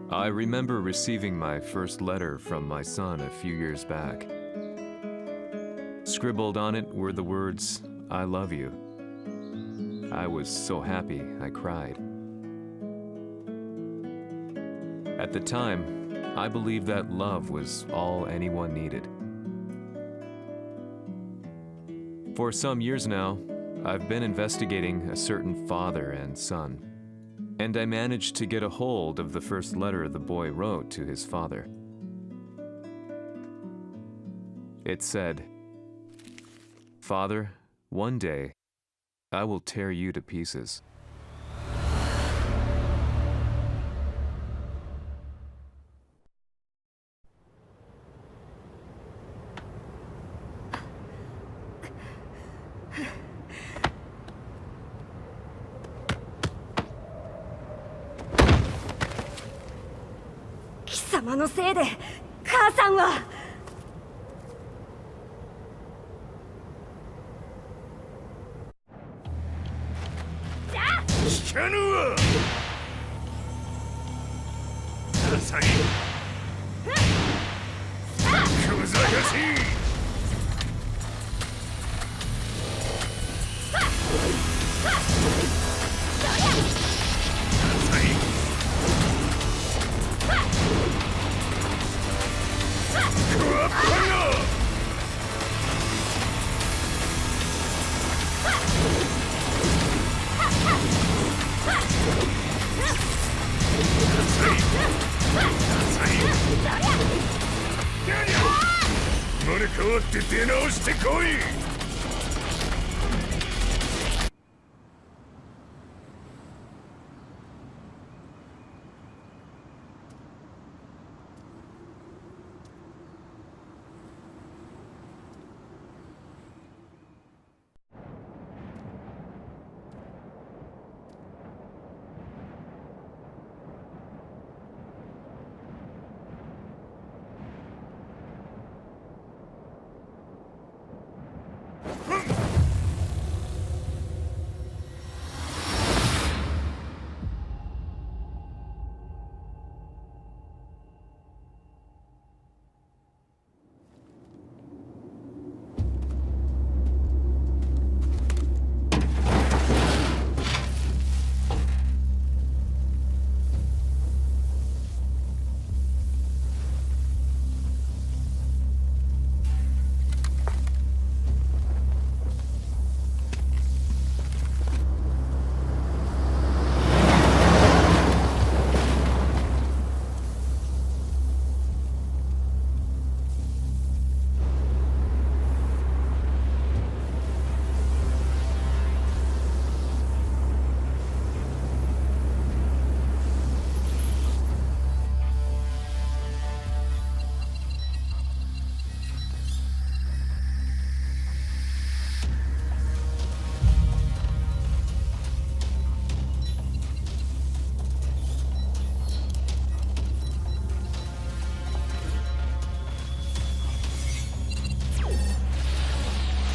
I remember receiving my first letter from my son a few years back. Scribbled on it were the words, "I love you." I was so happy I cried. At the time, I believed that love was all anyone needed. For some years now, I've been investigating a certain father and son, and I managed to get a hold of the first letter the boy wrote to his father. It said, "Father, one day, I will tear you to pieces." "貴様のせいで母さんは..." 聞かぬわ。ダサい。小賢しい。生まれ変わって出直してこい。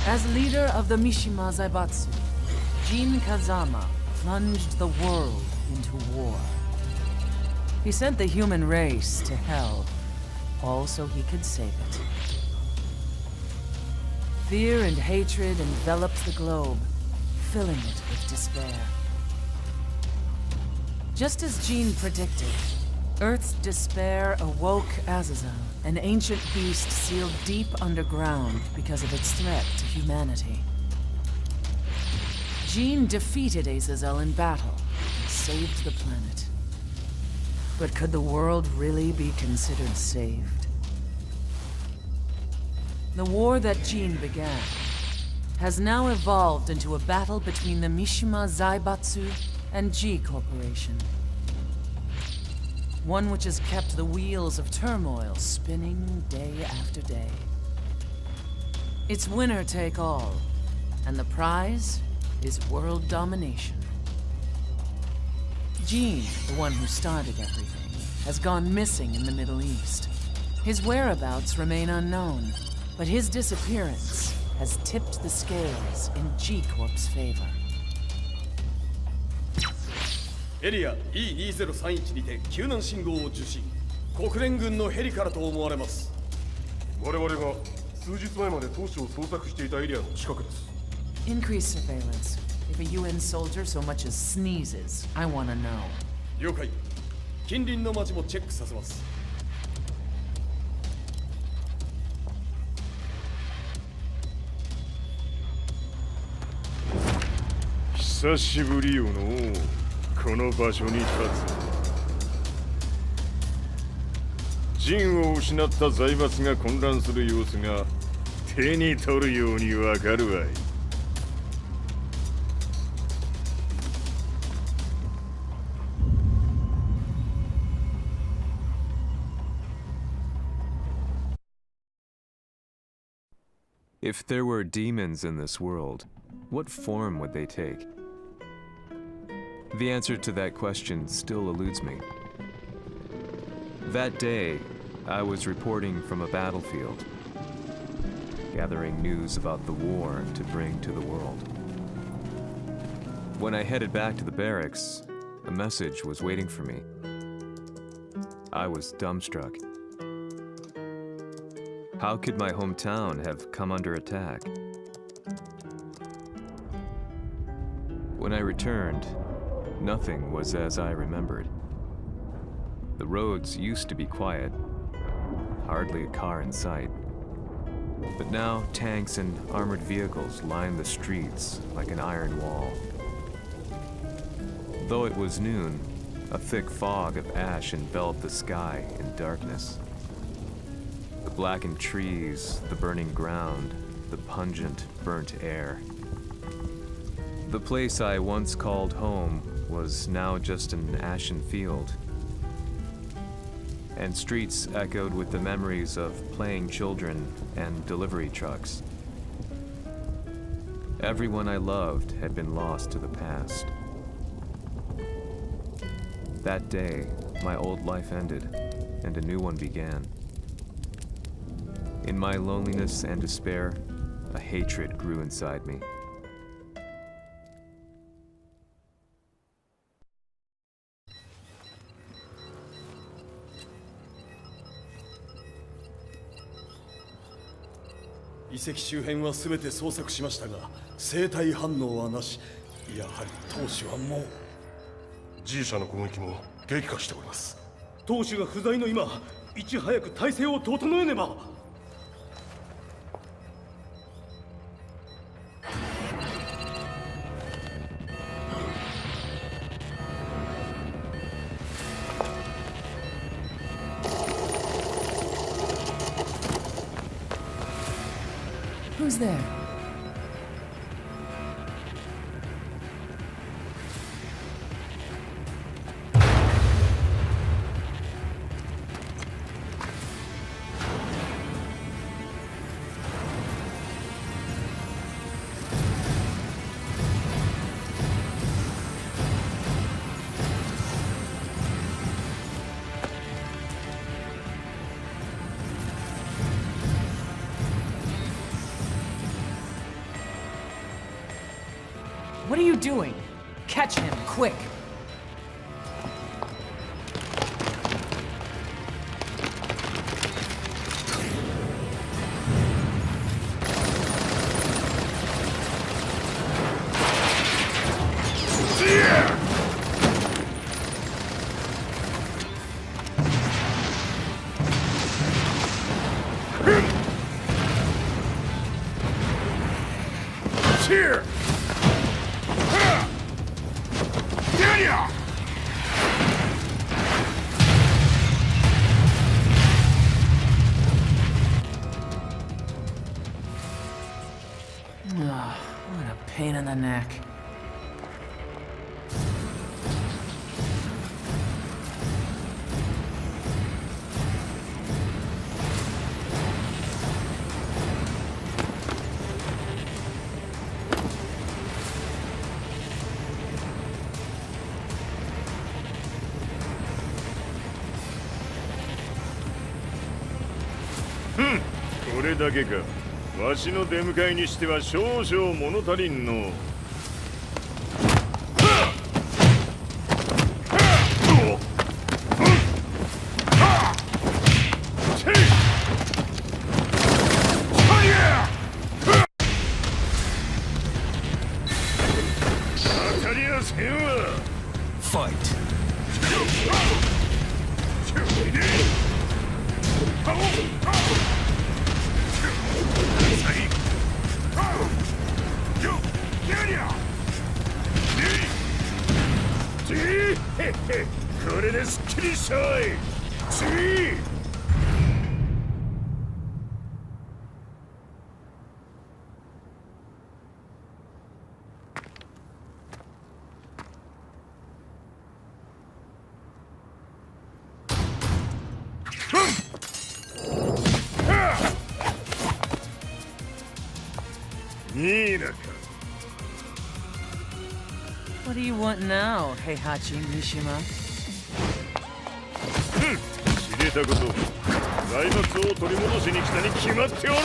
As leader of the Mishima Zaibatsu, Jin Kazama plunged the world into war. He sent the human race to hell, all so he could save it. Fear and hatred enveloped the globe, filling it with despair. Just as Jin predicted, Earth's despair awoke Azazel, an ancient beast sealed deep underground because of its threat to humanity. Jin defeated Azazel in battle and saved the planet. But could the world really be considered saved? The war that Jin began has now evolved into a battle between the Mishima Zaibatsu and G Corporation. One which has kept the wheels of turmoil spinning day after day. It's winner take all, and the prize is world domination. Jin, the one who started everything, has gone missing in the Middle East. His whereabouts remain unknown, but his disappearance has tipped the scales in G-Corp's favor. エリア E2031 にて救難信号を受信。国連軍のヘリからと思われます。我々が数日前まで当初を捜索していたエリアの近くです。 Increase surveillance. If a UN soldier so much as sneezes, I want to know. 了解。近隣の町もチェックさせます。久しぶりよのこの場所に立つ。陣を失った財閥が混乱する様子が手に取るようにわかるわい。If there were demons in this world, what form would they take? The answer to that question still eludes me. That day, I was reporting from a battlefield, gathering news about the war to bring to the world. When I headed back to the barracks, a message was waiting for me. I was dumbstruck. How could my hometown have come under attack? When I returned, nothing was as I remembered. The roads used to be quiet, hardly a car in sight. But now tanks and armored vehicles lined the streets like an iron wall. Though it was noon, a thick fog of ash enveloped the sky in darkness. The blackened trees, the burning ground, the pungent, burnt air. The place I once called home was now just an ashen field, and streets echoed with the memories of playing children and delivery trucks. Everyone I loved had been lost to the past. That day, my old life ended, and a new one began. In my loneliness and despair, a hatred grew inside me.遺跡周辺は全て捜索しましたが、生体反応はなし。やはり当主はもう。G 社の攻撃も激化しております。当主が不在の今、いち早く体制を整えねば。Who's there? What are you doing? Catch him, quick! Here! What a pain in the neck. Hmm. これだけか。わしの出迎えにしては少々物足りんの。すっきりしたい。次。いいなか。What do you want now, Heihachi Mishima? 知れたこと、財閥を取り戻しに来たに決まっておろう。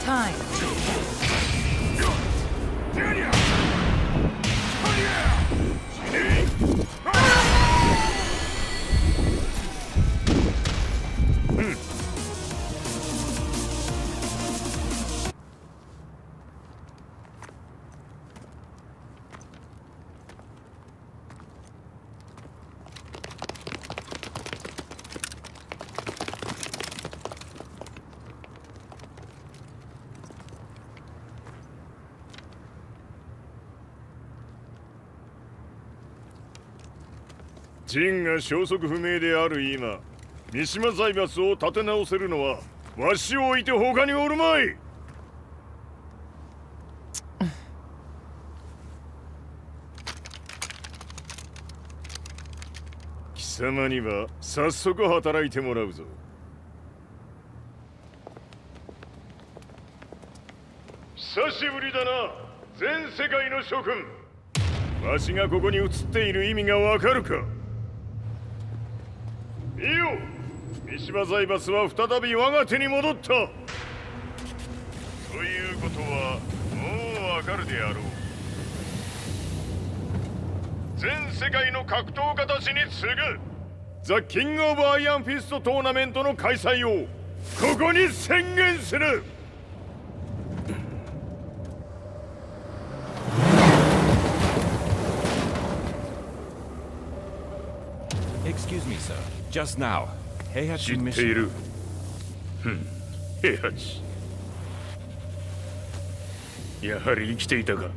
Time.陣が消息不明である今、三島財閥を立て直せるのはわしを置いて他におるまい。貴様には早速働いてもらうぞ。久しぶりだな、全世界の諸君。わしがここに映っている意味がわかるか。いいよ、三島財閥は再び我が手に戻った。ということはもうわかるであろう。全世界の格闘家たちに次ぐザ・キング・オブ・アイアンフィストトーナメントの開催をここに宣言する。Excuse me, sir. Just now, Heihachi 知ってい Mishima. る。平八。やはり生きていたか。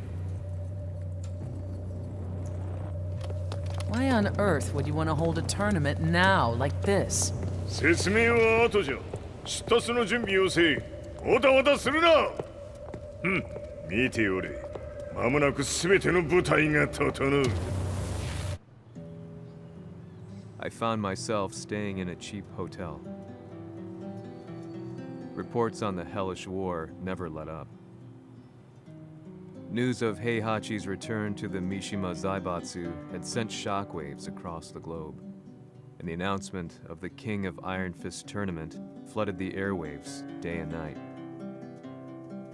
Why on earth would you want to hold a tournament now, like this? 説明は後じゃ。出立の準備をせい。おたわたするな。見ておれ。間もなく全ての部隊が整う。I found myself staying in a cheap hotel. Reports on the hellish war never let up. News of Heihachi's return to the Mishima Zaibatsu had sent shockwaves across the globe, and the announcement of the King of Iron Fist tournament flooded the airwaves day and night.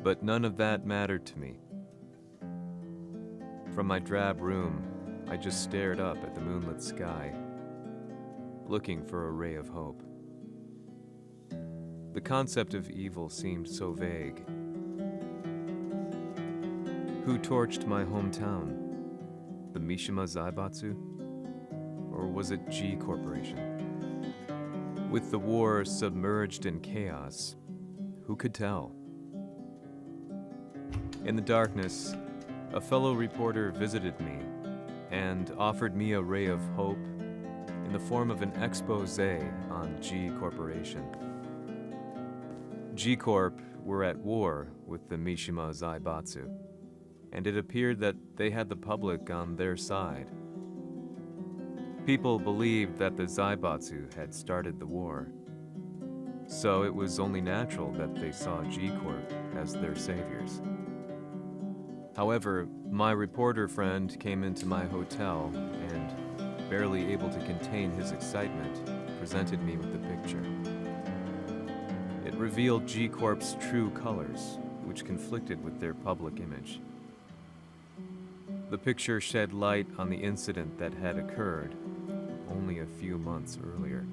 But none of that mattered to me. From my drab room, I just stared up at the moonlit sky, looking for a ray of hope. The concept of evil seemed so vague. Who torched my hometown? The Mishima Zaibatsu? Or was it G Corporation? With the war submerged in chaos, who could tell? In the darkness, a fellow reporter visited me and offered me a ray of hope in the form of an expose on G Corporation. G Corp were at war with the Mishima Zaibatsu, and it appeared that they had the public on their side. People believed that the Zaibatsu had started the war, so it was only natural that they saw G Corp as their saviors. However, my reporter friend came into my hotel and, barely able to contain his excitement, presented me with the picture. It revealed G Corp's true colors, which conflicted with their public image. The picture shed light on the incident that had occurred only a few months earlier.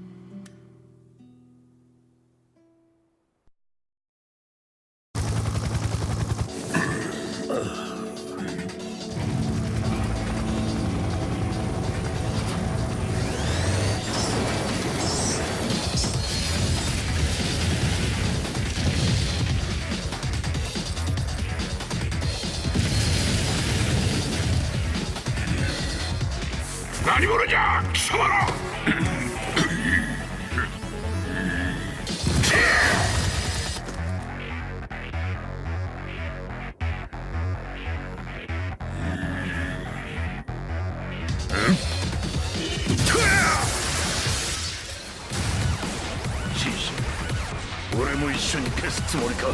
頃じゃ貴様ら。じいじ、俺も一緒に消すつもりか。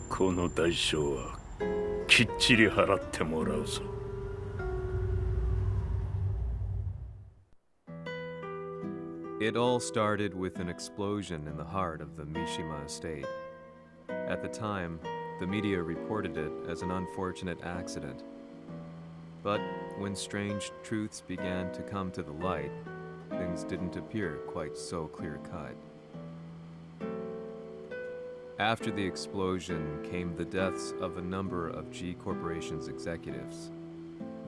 この代償はきっちり払ってもらうぞ。It all started with an explosion in the heart of the Mishima estate. At the time, the media reported it as an unfortunate accident. But when strange truths began to come to the light, things didn't appear quite so clear-cut. After the explosion came the deaths of a number of G Corporation's executives.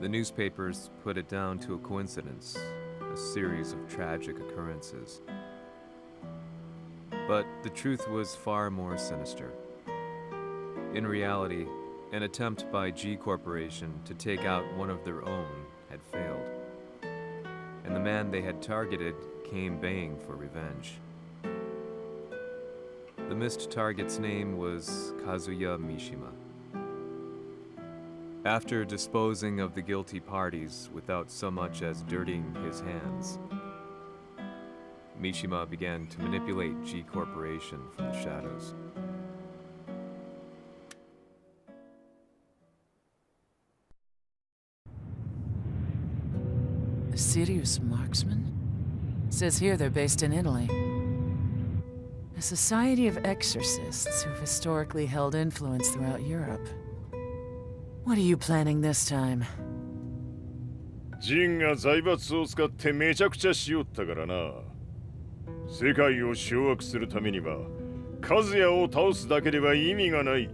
The newspapers put it down to a coincidence, a series of tragic occurrences. But the truth was far more sinister. In reality, an attempt by G Corporation to take out one of their own had failed, and the man they had targeted came baying for revenge. The missed target's name was Kazuya Mishima. After disposing of the guilty parties without so much as dirtying his hands, Mishima began to manipulate G Corporation from the shadows. A serious marksman? Says here they're based in Italy. A society of exorcists who've historically held influence throughout Europe. What are you planning this time? ジンが財閥を使ってめちゃくちゃしよったからな。世界を掌握するためにはカズヤを倒すだけでは意味がない。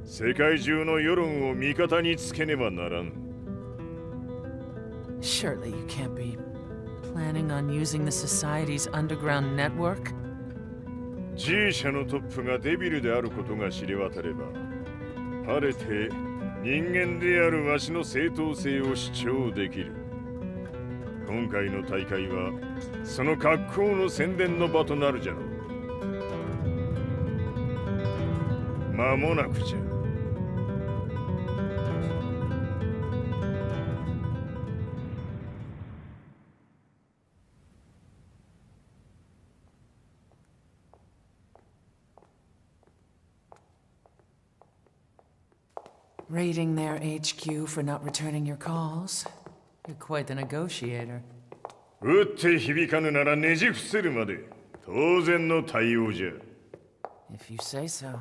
世界中の世論を味方につけねばならん。Surely you can't be planning on using the society's underground network? G 社のトップがデビルであることが知れ渡れば、晴れて人間であるわしの正当性を主張できる。今回の大会はその格好の宣伝の場となるじゃろう。間もなくじゃ。Raiding their HQ for not returning your calls? You're quite the negotiator. 撃って響かぬならねじ伏せるまで当然の対応じゃ。If you say so.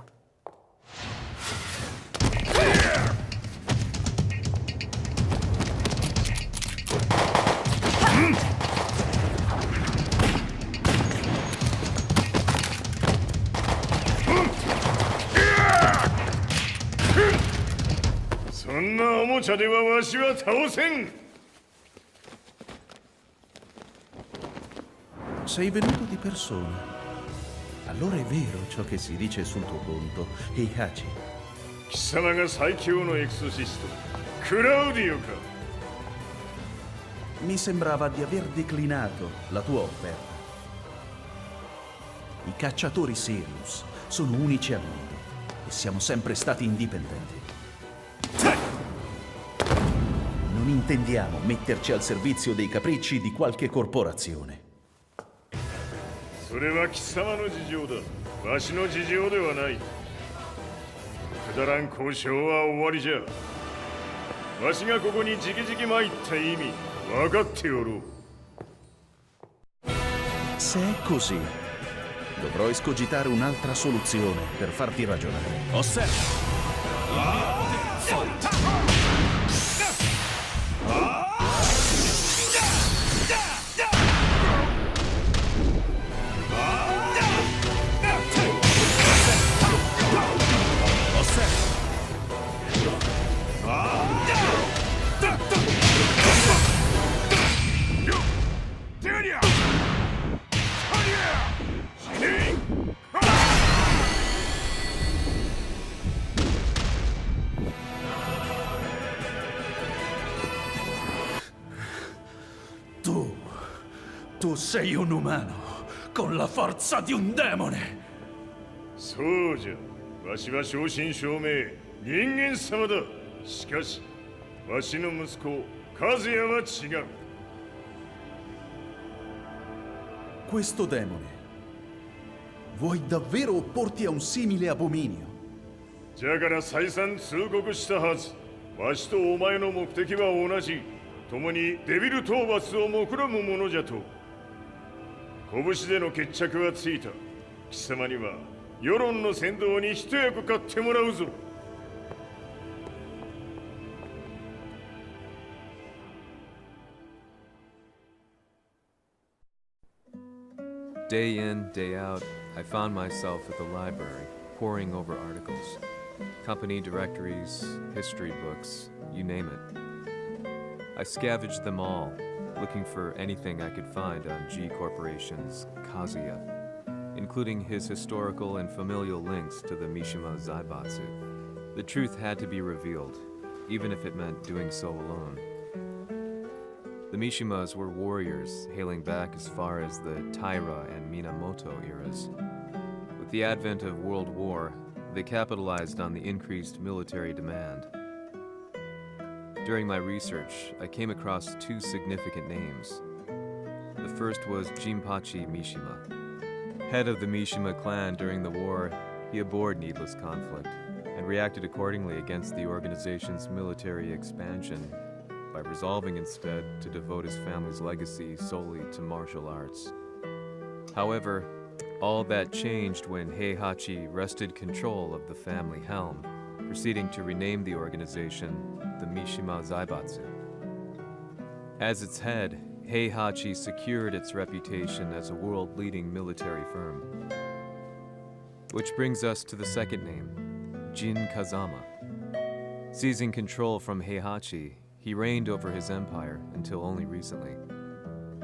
Sei venuto di persona. Allora è vero ciò che si dice sul tuo conto, Heihachi. 貴様が最強のエクソシスト、クラウディオか。 Mi sembrava di aver declinato la tua offerta. I cacciatori Sirius sono unici al mondo e siamo sempre stati indipendenti. Non intendiamo metterci al servizio dei capricci di qualche corporazione. それは貴様の事情だ。わしの事情ではない。くだらん交渉は終わりじゃ。わしがここにじきじき参った意味分かっておろう。 Se è così, dovrò escogitare un'altra soluzione per farti ragionare. Osserva! Tu sei un umano, con la forza di un demone! そうじゃ。わしは正真正銘人間様だ。しかしわしの息子和也は違う。 Questo demone, vuoi davvero opporti a un simile abominio? じゃから再三通告したはず。わしとお前の目的は同じ。共にデビル討伐を目論むものじゃと。拳での決着はついた。貴様には世論の先導に一役買ってもらうぞ。 Day in, day out, I found myself at the library, poring over articles. Company directories, history books, you name it. I scavenged them all, looking for anything I could find on G Corporation's Kazuya, including his historical and familial links to the Mishima Zaibatsu. The truth had to be revealed, even if it meant doing so alone. The Mishimas were warriors hailing back as far as the Taira and Minamoto eras. With the advent of World War, they capitalized on the increased military demand. During my research, I came across two significant names. The first was Jinpachi Mishima. Head of the Mishima clan during the war, he abhorred needless conflict and reacted accordingly against the organization's military expansion by resolving instead to devote his family's legacy solely to martial arts. However, all that changed when Heihachi wrested control of the family helm, proceeding to rename the organization the Mishima Zaibatsu. As its head, Heihachi secured its reputation as a world-leading military firm. Which brings us to the second name, Jin Kazama. Seizing control from Heihachi, he reigned over his empire until only recently.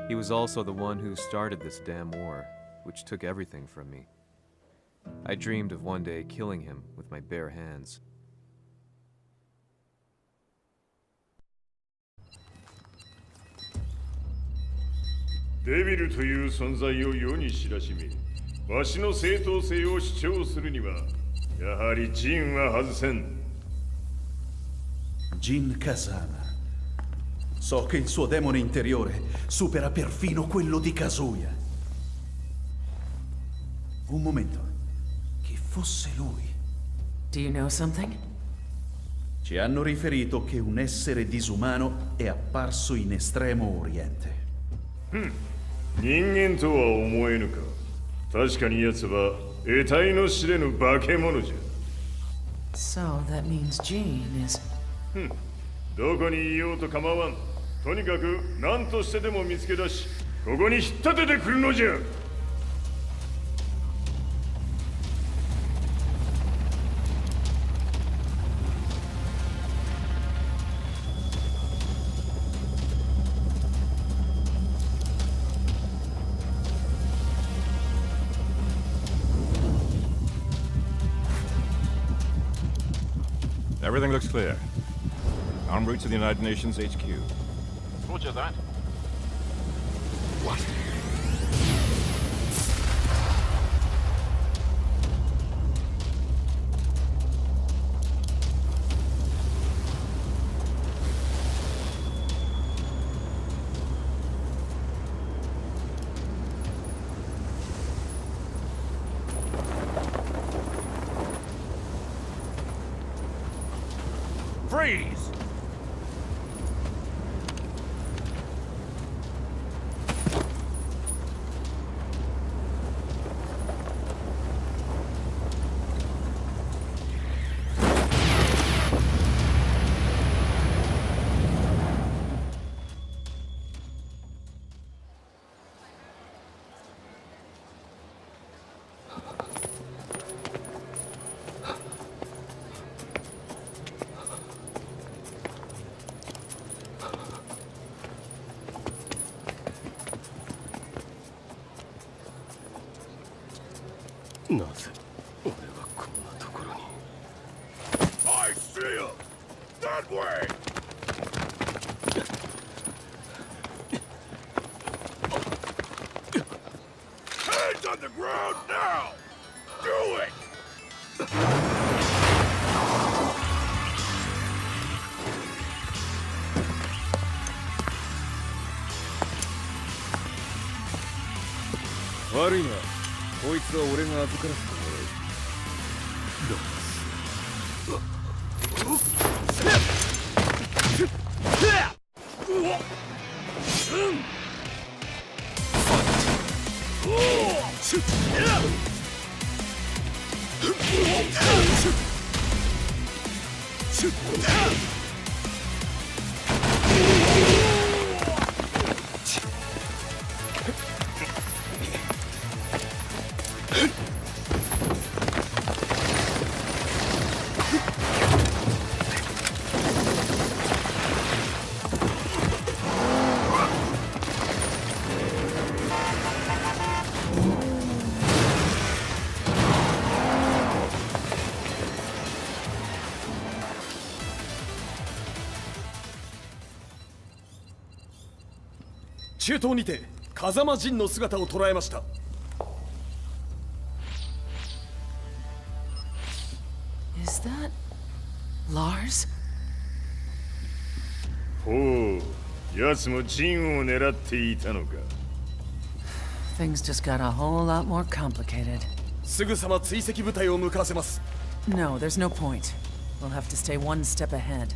He was also the one who started this damn war, which took everything from me. I dreamed of one day killing him with my bare hands. デビルという存在を世に知らしめ、わしの正当性を主張するには、やはりジンは外せん。Jin Kazama. So che il suo demone interiore supera perfino quello di Kazuya. Un momento. Chi fosse lui? Do you know something? Ci hanno riferito che un essere disumano è apparso in Estremo Oriente. 人間とは思えぬか。確かに奴は得体の知れぬ化け物じゃ。 So that means Jean is... どこにいようと構わん。とにかく何としてでも見つけ出し、ここに引っ立ててくるのじゃ。 Everything looks clear. En route to the United Nations HQ. Roger that. What? 悪いな。こいつは俺が預からせてもらう。中東にて風間陣の姿を捉えました。Is that Lars? ほう、奴もジンを狙っていたのか。Things just got a whole lot more complicated. すぐさま追跡部隊を向かわせます。No, there's no point. We'll have to stay one step ahead.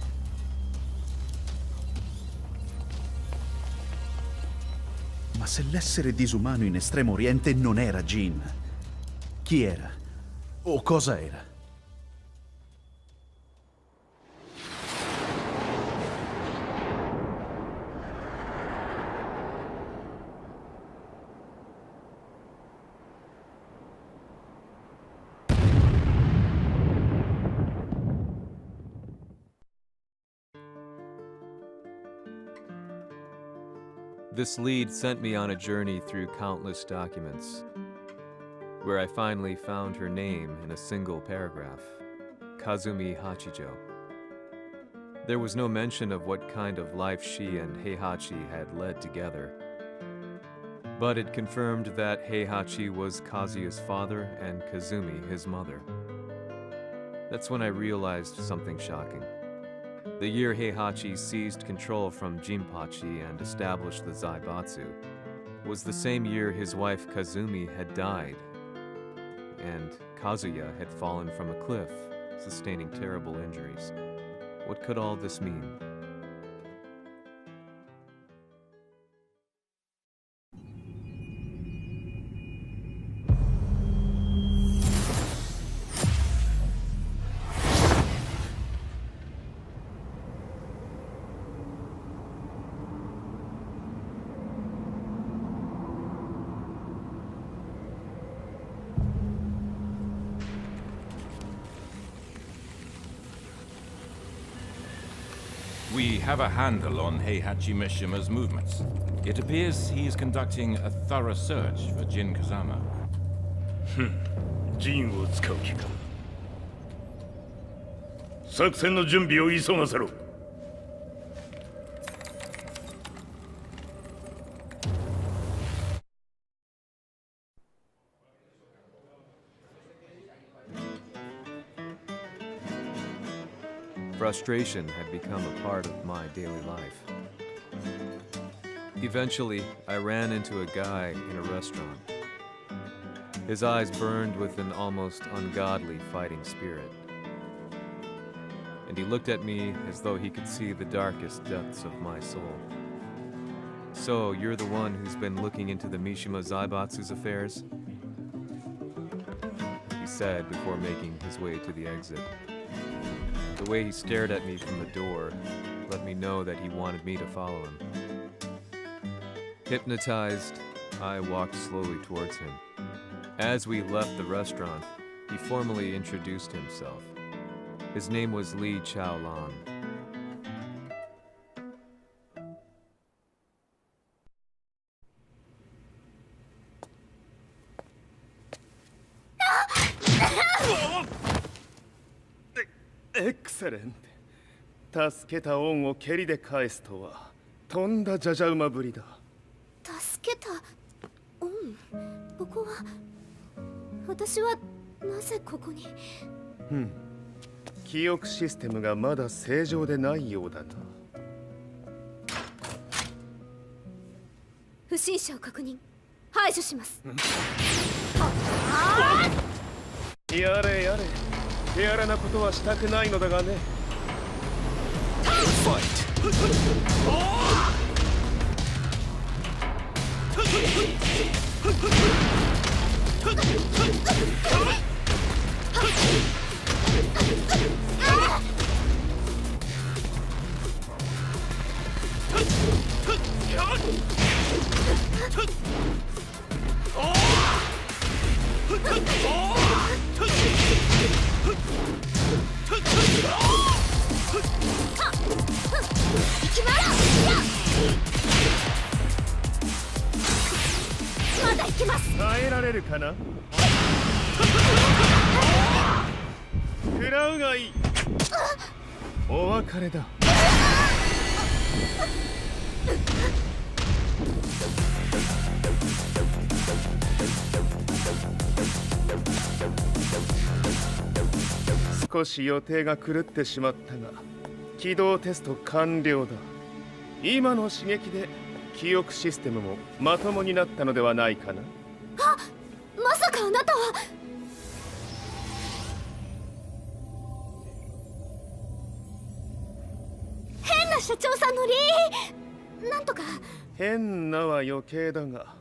Ma se l'essere disumano in Estremo Oriente non era Jin, chi era? O cosa era? This lead sent me on a journey through countless documents, where I finally found her name in a single paragraph, Kazumi Hachijo. There was no mention of what kind of life she and Heihachi had led together, but it confirmed that Heihachi was Kazuya's father and Kazumi his mother. That's when I realized something shocking. The year Heihachi seized control from Jinpachi and established the Zaibatsu was the same year his wife Kazumi had died, and Kazuya had fallen from a cliff, sustaining terrible injuries. What could all this mean? We have a handle on Heihachi Mishima's movements. It appears he is conducting a thorough search for Jin Kazama. ジンを使う気か。作戦の準備を急がせろ。Frustration had become a part of my daily life. Eventually, I ran into a guy in a restaurant. His eyes burned with an almost ungodly fighting spirit. And he looked at me as though he could see the darkest depths of my soul. So, you're the one who's been looking into the Mishima Zaibatsu's affairs? He said before making his way to the exit. The way he stared at me from the door let me know that he wanted me to follow him. Hypnotized, I walked slowly towards him. As we left the restaurant, he formally introduced himself. His name was Li Chaolan. Excellent. 助けた恩を蹴りで返すとはとんだじゃじゃ馬ぶりだ。助けた恩。ここは私はなぜここに。記憶システムがまだ正常でないようだな。不審者を確認。排除します。やれやれ、手荒なことはしたくないのだがね。まだ行きます。耐えられるかな。食らうがいい。お別れだ。少し予定が狂ってしまったが、起動テスト完了だ。今の刺激で記憶システムもまともになったのではないかな。あ、まさかあなたは。変な社長さんのなんとか。変なは余計だが、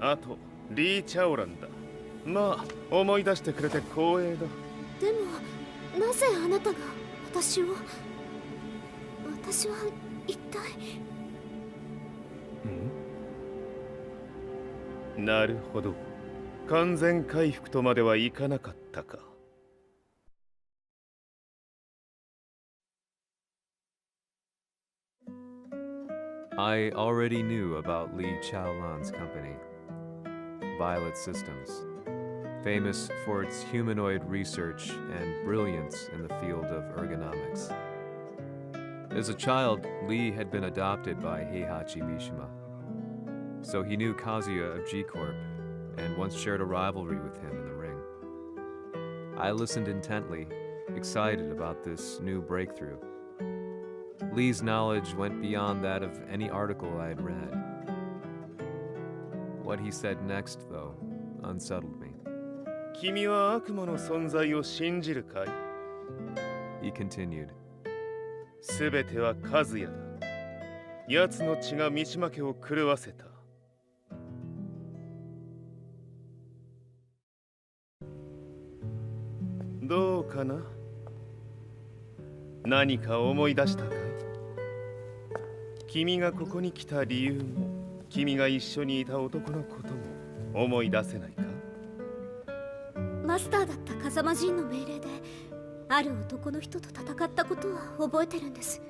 あとリー・チャオランだ。まあ思い出してくれて光栄だ。でもなぜあなたが私は一体。なるほど、完全回復とまではいかなかったか。I already knew about Li Chaolan's company, Violet Systems, famous for its humanoid research and brilliance in the field of ergonomics. As a child, Li had been adopted by Heihachi Mishima, so he knew Kazuya of G-Corp and once shared a rivalry with him in the ring. I listened intently, excited about this new breakthrough. Lee's knowledge went beyond that of any article I had read. What he said next, though, unsettled me. 君は悪魔の存在を信じるかい? He continued. すべては和也だ。奴の血が三島家を狂わせた。どうかな？何か思い出したかい？君がここに来た理由も、君が一緒にいた男のことも思い出せないか？マスターだった風間陣の命令である男の人と戦ったことは覚えてるんです。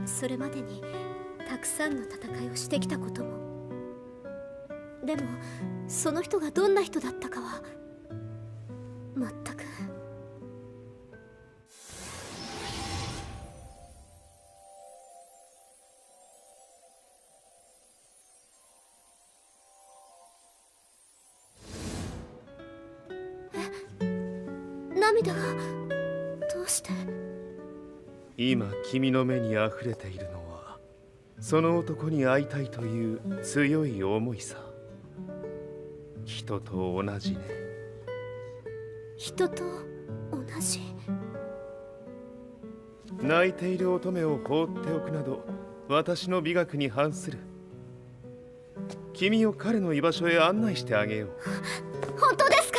それまでにたくさんの戦いをしてきたことも。でもその人がどんな人だったかは全く。涙がどうして？今君の目にあふれているのはその男に会いたいという強い思いさ。人と同じね。人と同じ。泣いている乙女を放っておくなど私の美学に反する。君を彼の居場所へ案内してあげよう。本当ですか？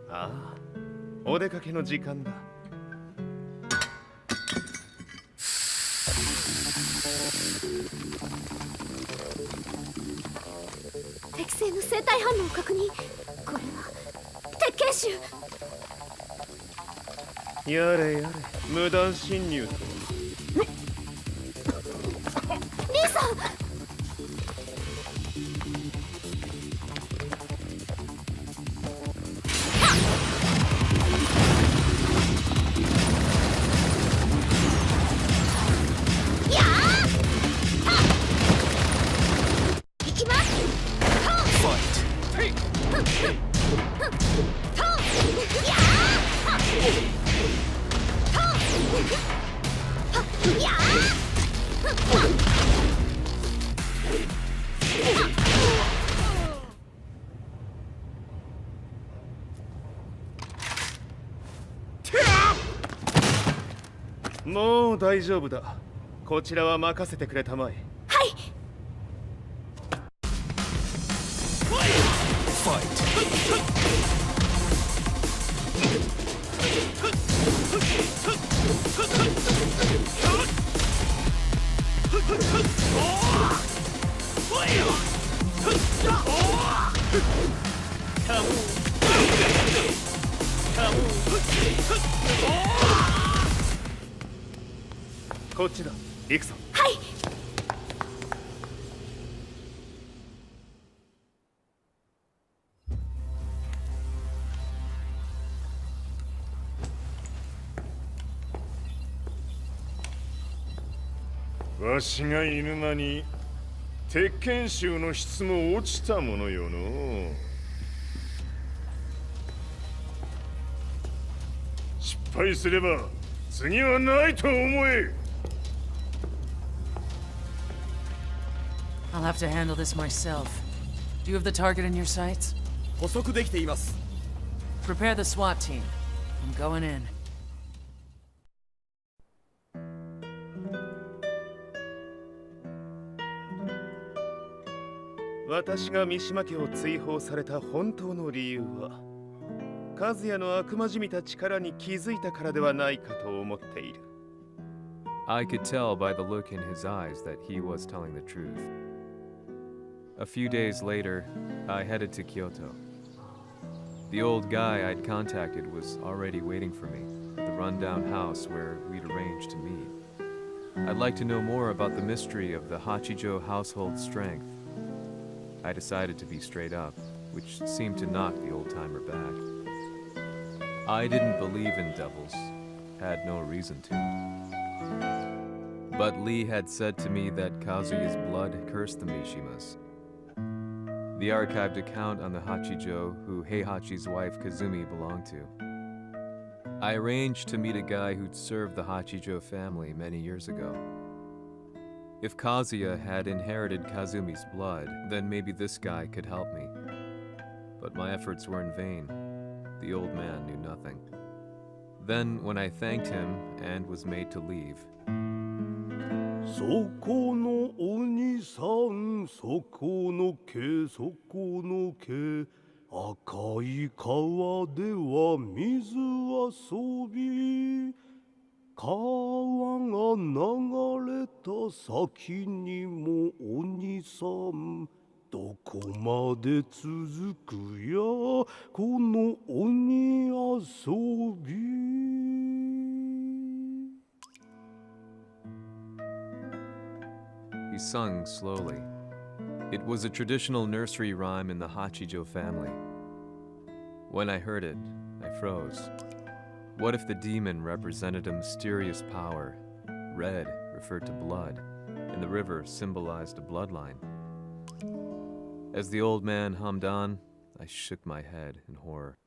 ああ、お出かけの時間だ。適正の生体反応を確認。これは鉄拳臭。やれやれ、無断侵入と。リーさん。もう大丈夫だ。こちらは任せてくれたまえ。はい。こっちだ。行くぞ。はい。わしが犬間に鉄拳衆の質も落ちたものよの。失敗すれば次はないと思え。I'll have to handle this myself. Do you have the target in your sights? 捕捉できています。 Prepare the SWAT team. I'm going in. 私が三島家を追放された本当の理由は、和也の悪魔じみた力に気づいたからではないかと思っている。I could tell by the look in his eyes that he was telling the truth. A few days later, I headed to Kyoto. The old guy I'd contacted was already waiting for me at the rundown house where we'd arranged to meet. I'd like to know more about the mystery of the Hachijo household strength. I decided to be straight up, which seemed to knock the old-timer back. I didn't believe in devils, had no reason to. But Lee had said to me that Kazuya's blood cursed the Mishimas. The archived account on the Hachijo who Heihachi's wife Kazumi belonged to. I arranged to meet a guy who'd served the Hachijo family many years ago. If Kazuya had inherited Kazumi's blood, then maybe this guy could help me. But my efforts were in vain. The old man knew nothing. Then, when I thanked him and was made to leave, そこのお兄さん、そこの毛、そこの毛、赤い川では水遊び、川が流れた先にもお兄さん、どこまで続くやこの鬼遊び。he sung slowly. It was a traditional nursery rhyme in the Hachijo family. When I heard it, I froze. What if the demon represented a mysterious power? Red referred to blood, and the river symbolized a bloodline. As the old man hummed on, I shook my head in horror.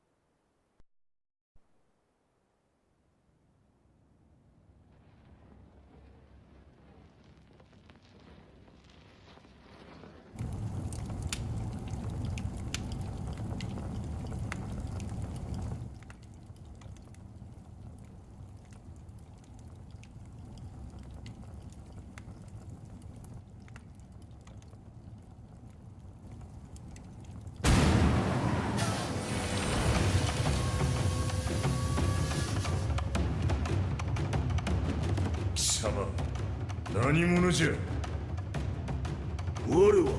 様、何者じゃ。我は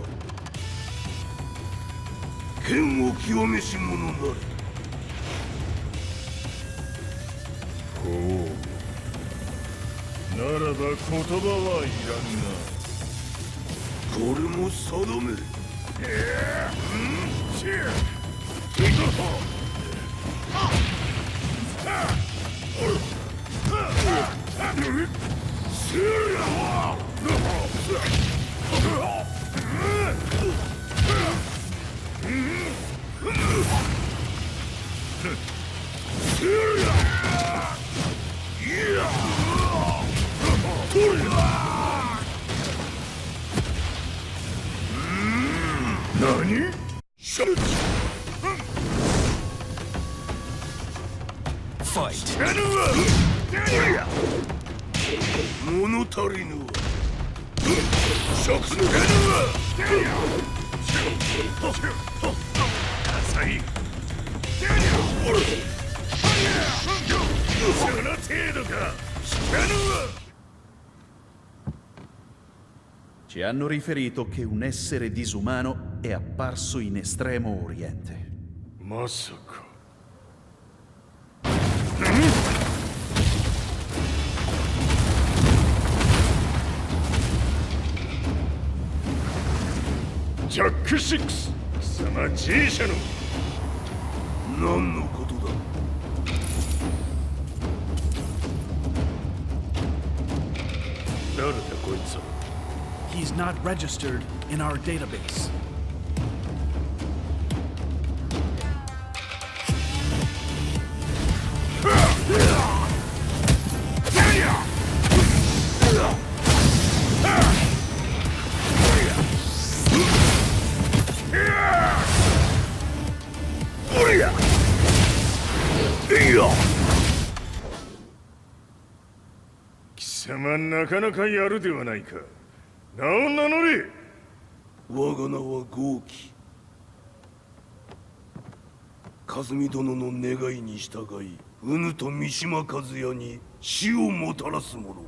剣を極めし者なり。ほう。ならば言葉はいらんな。これも定め。何？ Fight! 物足りぬわ。食するわ。浅い。その程度か。知らぬわ。Ci hanno riferito che un essere disumano è apparso in Estremo Oriente. まさか。ジャック6、貴様 G 社の何のことだ。誰だこいつは。He's not registered in our database.いや。貴様なかなかやるではないか。名を名乗れ。我が名は豪輝。和美殿の願いに従い、うぬと三島和也に死をもたらす者。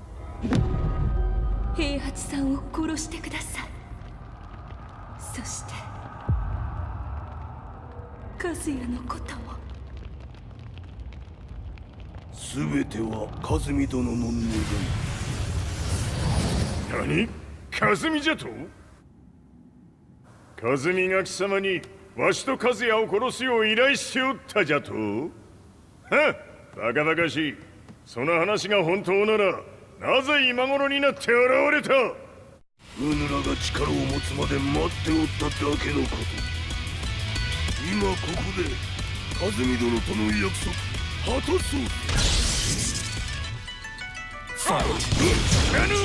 平八さんを殺してください。そして和也のことも。すべては和美殿の願い。何？和美じゃと？和美が貴様にわしと和也を殺すよう依頼しておったじゃと？はっ、バカバカしい。その話が本当ならなぜ今頃になって現れた？うぬらが力を持つまで待っておっただけのこと。今ここで和美殿との約束果たそう。ファイト！やるわ！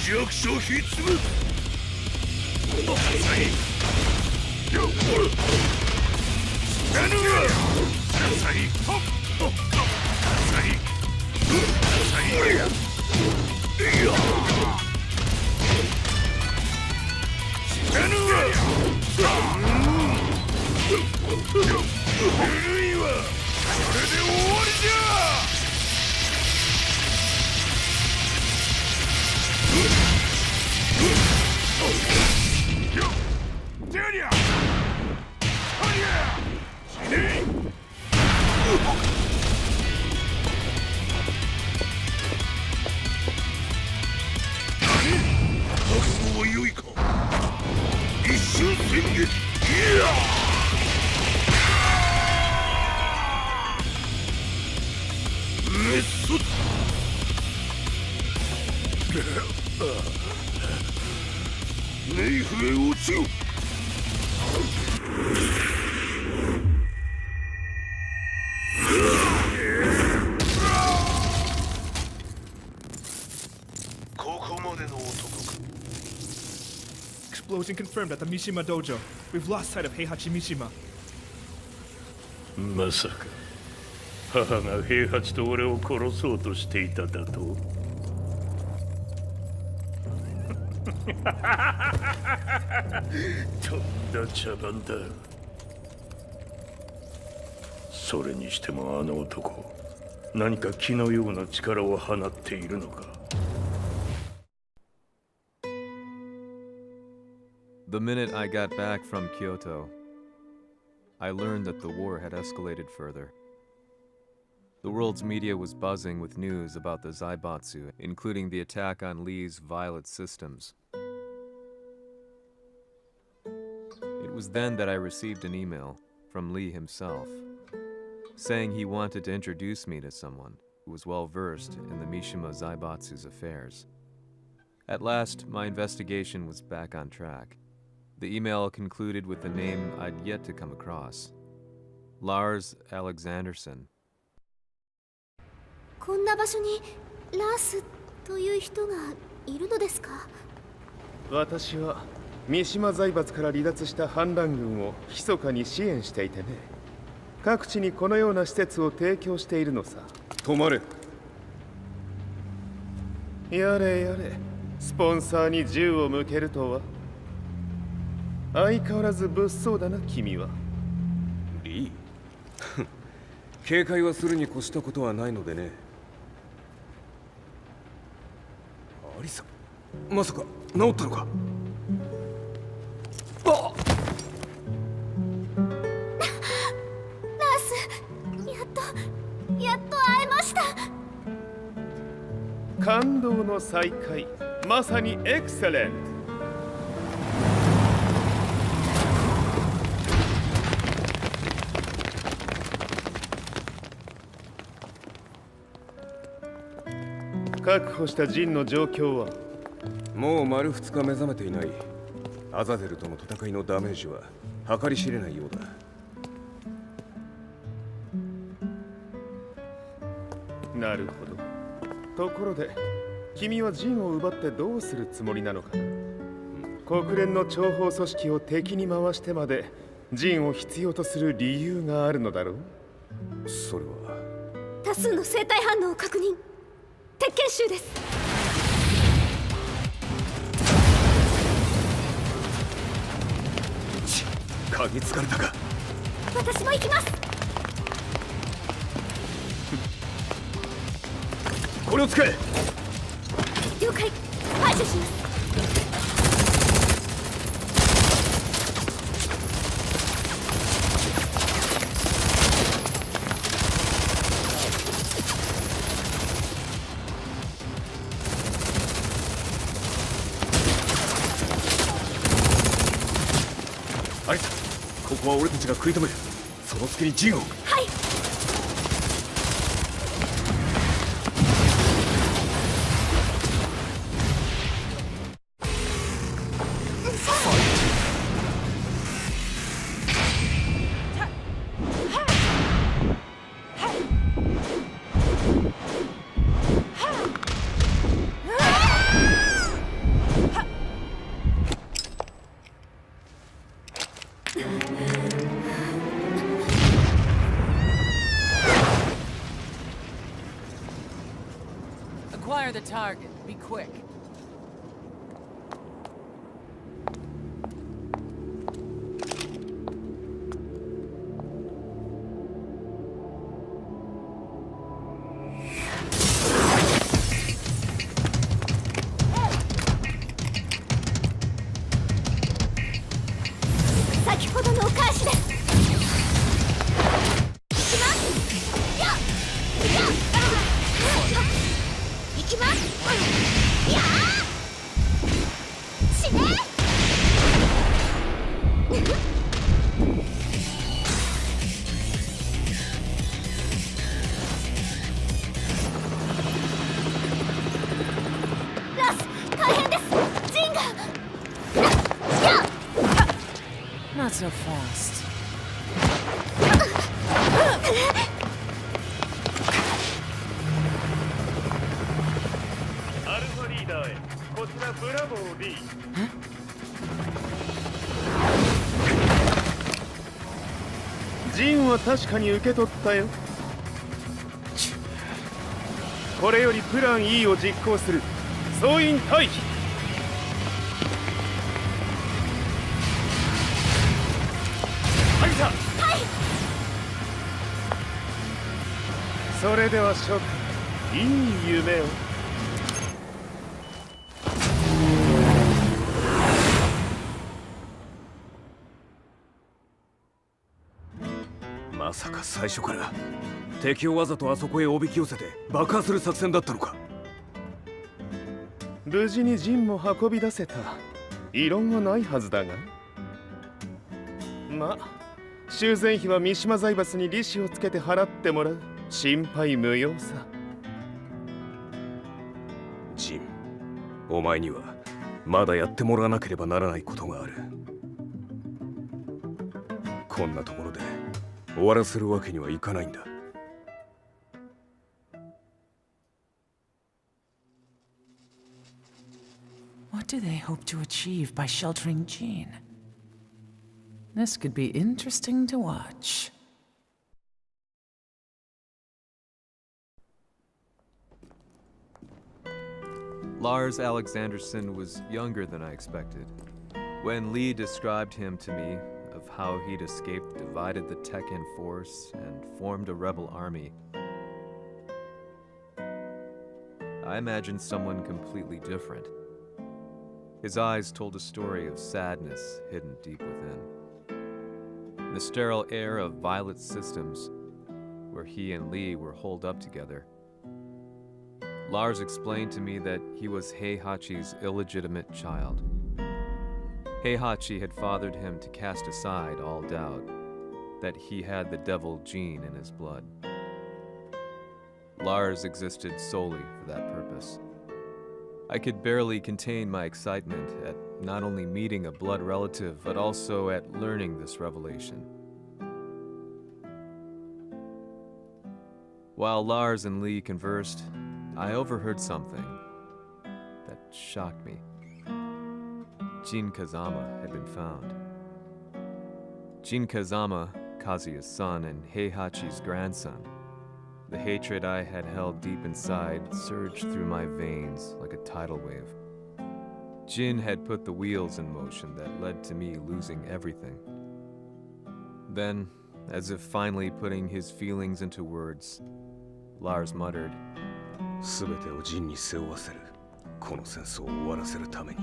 弱小ひっつぶ！ネイフへ落ちよ。ここまでの男か。 Explosion confirmed at the Mishima Dojo. We've lost sight of Heihachi Mishima. まさか母が平八と俺を殺そうとしていただと？とんだ茶番だ。それにしてもあの男、何か気のような力を放っているのか。 The minute I got back from Kyoto, I learned that the war had escalated further. The world's media was buzzing with news about the Zaibatsu, including the attack on Lee's Violet systems. It was then that I received an email from Lee himself, saying he wanted to introduce me to someone who was well versed in the Mishima Zaibatsu's affairs. At last, my investigation was back on track. The email concluded with a name I'd yet to come across. Lars Alexanderson. こんな場所にラースという人がいるのですか？私は三島財閥から離脱した反乱軍を密かに支援していてね。各地にこのような施設を提供しているのさ。止まれ。やれやれ、スポンサーに銃を向けるとは。相変わらず物騒だな、君は。リー警戒はするに越したことはないのでね。アリサ、まさか治ったのか。あっやっと会えました。感動の再会、まさにエクセレント。確保したジンの状況は？もう丸2日目覚めていない。アザゼルとの戦いのダメージは計り知れないようだ。なるほど。ところで君はジンを奪ってどうするつもりなのかな。国連の諜報組織を敵に回してまでジンを必要とする理由があるのだろう。それは多数の生体反応を確認。鉄拳衆です。嗅ぎつかれたか。私も行きます。これを使え。了解。排除します。アリサ、ここは俺たちが食い止める。その隙にジンを。はい。Acquire the target. Be quick. Not so fast. アルファリーダーへ。こちらブラボー D。ジンは確かに受け取ったよ。これよりプラン E を実行する。総員退避。それでは諸君、いい夢を。まさか最初から敵をわざとあそこへおびき寄せて爆破する作戦だったのか。無事にジンも運び出せた。異論はないはずだが。まあ修繕費は三島財閥に利子をつけて払ってもらう。心配無用さ。ジン、お前にはまだやってもらわなければならないことがある。こんなところで終わらせるわけにはいかないんだ。What do they hope to achieve by sheltering Jean? This could be interesting to watch. Lars Alexanderson was younger than I expected. When Lee described him to me, of how he'd escaped, divided the Tekken force, and formed a rebel army, I imagined someone completely different. His eyes told a story of sadness hidden deep within. In the sterile air of Violet Systems, where he and Lee were holed up together, Lars explained to me that he was Heihachi's illegitimate child. Heihachi had fathered him to cast aside all doubt that he had the devil gene in his blood. Lars existed solely for that purpose. I could barely contain my excitement at not only meeting a blood relative, but also at learning this revelation. While Lars and Lee conversed, I overheard something that shocked me. Jin Kazama had been found. Jin Kazama, Kazuya's son and Heihachi's grandson. The hatred I had held deep inside surged through my veins like a tidal wave. Jin had put the wheels in motion that led to me losing everything. Then, as if finally putting his feelings into words, Lars muttered, 全てをジンに背負わせる。この戦争を終わらせるために。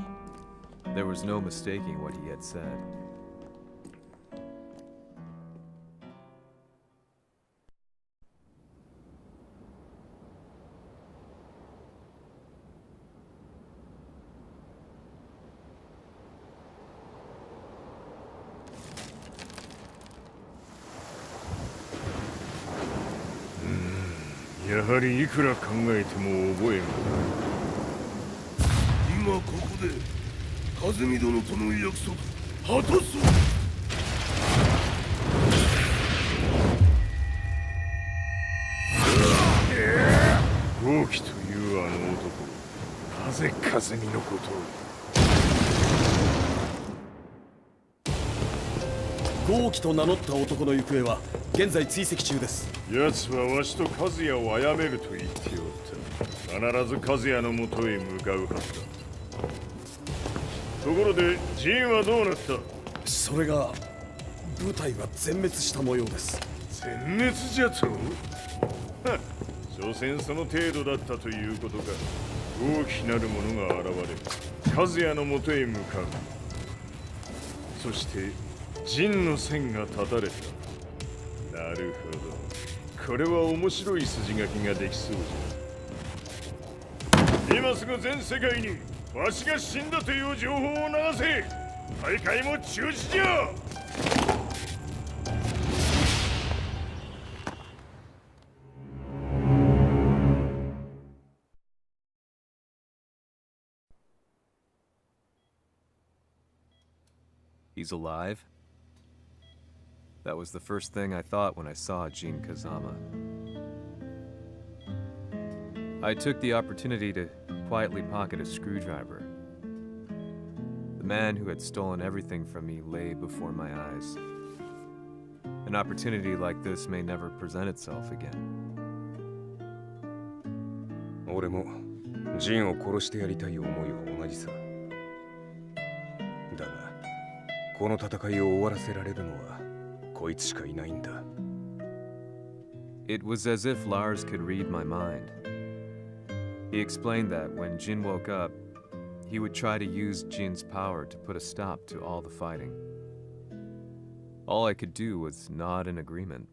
There was no mistaking what he had said. Hmm, やはりいくら考えても覚えがない。今ここで和美殿との約束果たそう。豪輝というあの男、なぜ和美のことを。豪輝と名乗った男の行方は現在追跡中です。奴はわしと和也を殺めると言っておった。必ず和也のもとへ向かうはずだ。ところでジンはどうなった？それが部隊は全滅した模様です。全滅じゃと？はっ、所詮その程度だったということか。大きなる者が現れ、和也のもとへ向かう。そしてジンの線が断たれた。なるほど。これは面白い筋書きができそうじゃ。今すぐ全世界にわしが死んだという情報を流せ。大会も中止じゃ。He's alive? That was the first thing I thought when I saw Jin Kazama. I took the opportunity to quietly pocket a screwdriver. The man who had stolen everything from me lay before my eyes. An opportunity like this may never present itself again. 俺もジンを殺してやりたい思いは同じさ。だが、この戦いを終わらせられるのはこいつしかいないんだ。It was as if Lars could read my mind. He explained that when Jin woke up, he would try to use Jin's power to put a stop to all the fighting. All I could do was nod in agreement.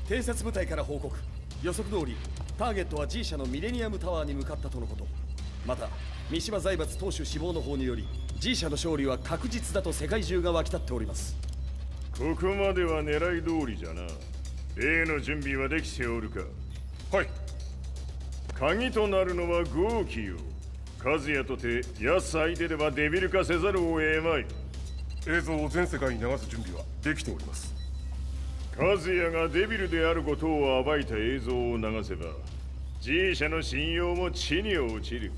偵察部隊から報告。予測通り、ターゲットは G 社のミレニアムタワーに向かったとのこと。また、三島財閥当主死亡の方により、G 社の勝利は確実だと世界中が沸き立っております。ここまでは狙い通りじゃな。例の準備はできておるか？はい。鍵となるのは豪輝よ。和也とて奴相手ではデビル化せざるを得まい。映像を全世界に流す準備はできております。和也がデビルであることを暴いた映像を流せば G 社の信用も地に落ちる。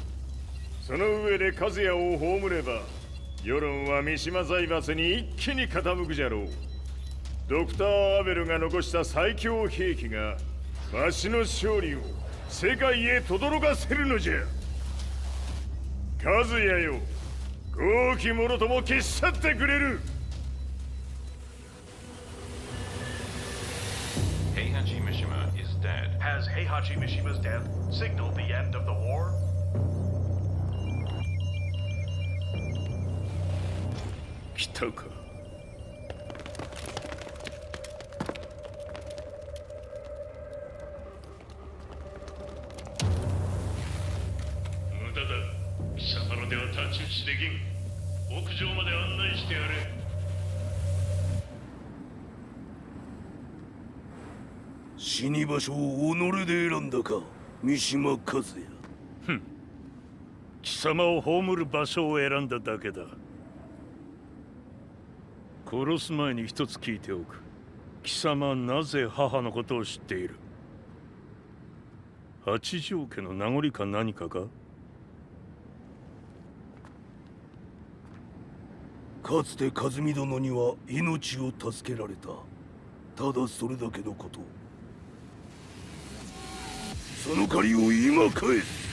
その上で和也を葬れば世論は三島財閥に一気に傾くじゃろう。ドクター・アベルが残した最強兵器がわしの勝利を世界へ轟かせるのじゃ。和也よ、豪気もろとも消し去ってくれる。Heihachi Mishima is dead. Has Heihachi Mishima's death signaled the end of the war? 来たか。無駄だ。貴様らでは太刀打ちできん。屋上まで案内してやれ。死に場所を己で選んだか、三島和也。貴様を葬る場所を選んだだけだ。殺す前に一つ聞いておく。貴様はなぜ母のことを知っている？八条家の名残か何かか？かつて和美殿には命を助けられた。ただそれだけのこと。その借りを今返す。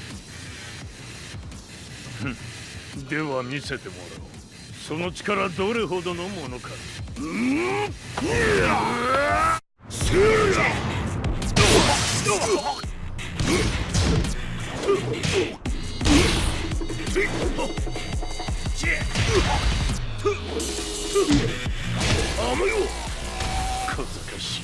では見せてもらおう。その力どれほどのものか。あのよ、小賢しい。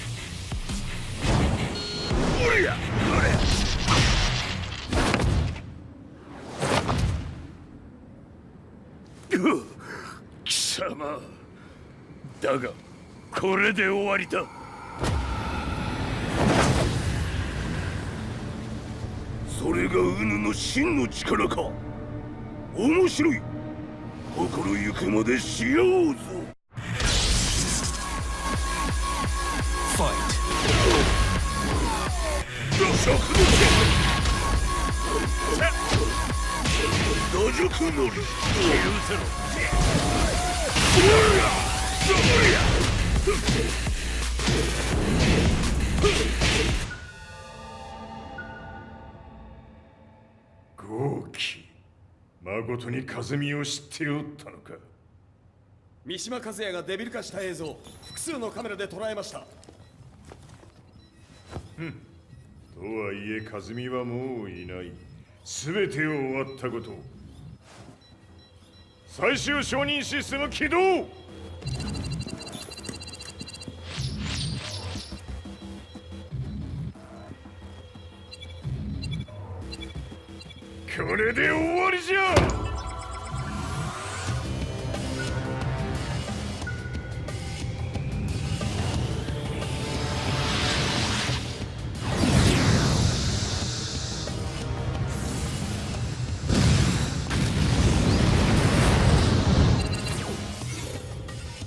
貴様だがこれで終わりだ。それがウヌの真の力か。面白い。心ゆくまでしようぞ。ファイト。打辱のる。許せろ。豪気。まことに風見を知っておったのか。三島和也がデビル化した映像、複数のカメラで捉えました。とはいえ風見はもういない。全てを終わったこと。最終承認システム起動。これで終わりじゃ。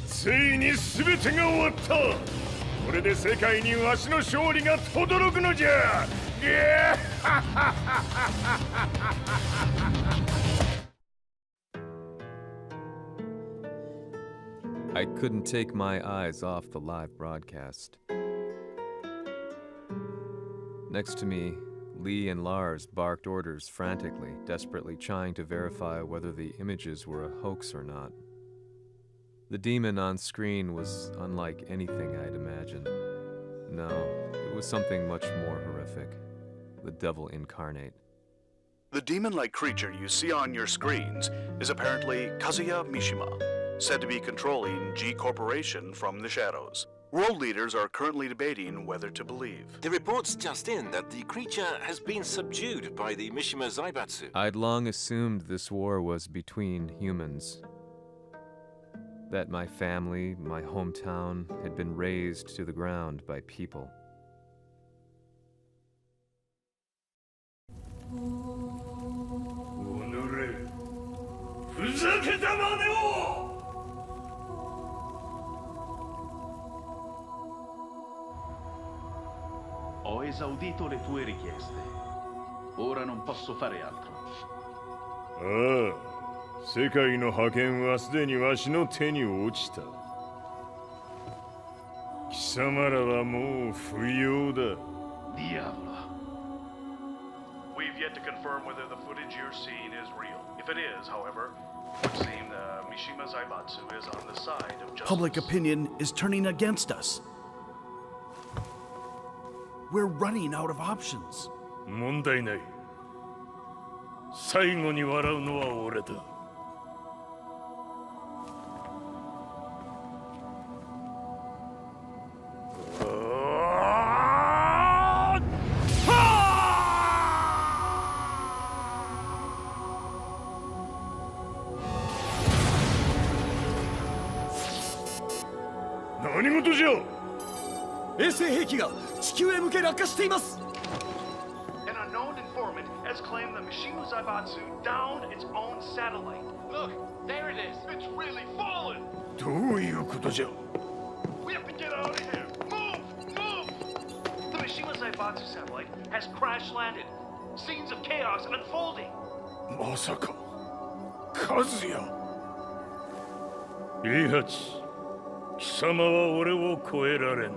ついに全てが終わった。これで世界にわしの勝利が轟くのじゃ。I couldn't take my eyes off the live broadcast. Next to me, Lee and Lars barked orders frantically, desperately trying to verify whether the images were a hoax or not. The demon on screen was unlike anything I'd imagined. No, it was something much more horrific. The devil incarnate. The demon-like creature you see on your screens is apparently Kazuya Mishima, said to be controlling G Corporation from the shadows. World leaders are currently debating whether to believe. The reports just in that the creature has been subdued by the Mishima Zaibatsu. I'd long assumed this war was between humans. That my family, my hometown, had been razed to the ground by people. Ho esaudito le tue richieste. Ora non posso fare altro. ああ、世界の覇権はすでにわしの手に落ちた。様らはもう不要だ。 Diablo. We've yet to confirm whether the footage you're seeing is real. If it is, however, it would seem Mishima Zaibatsu is on the side of justice. Public opinion is turning against us. We're running out of options. 問題ない。最後に笑うのは俺だ。何事じゃ。衛星兵器が地球へ向け落下しています。 An unknown informant has claimed that Mishima Zaibatsu downed its own satellite. Look, there it is. It's really fallen. どういうことじゃ。 We have to get out of here. Move! Move! The Mishima Zaibatsu satellite has crash landed. Scenes of chaos unfolding. まさか、和也。イハチ、貴様は俺を超えられん。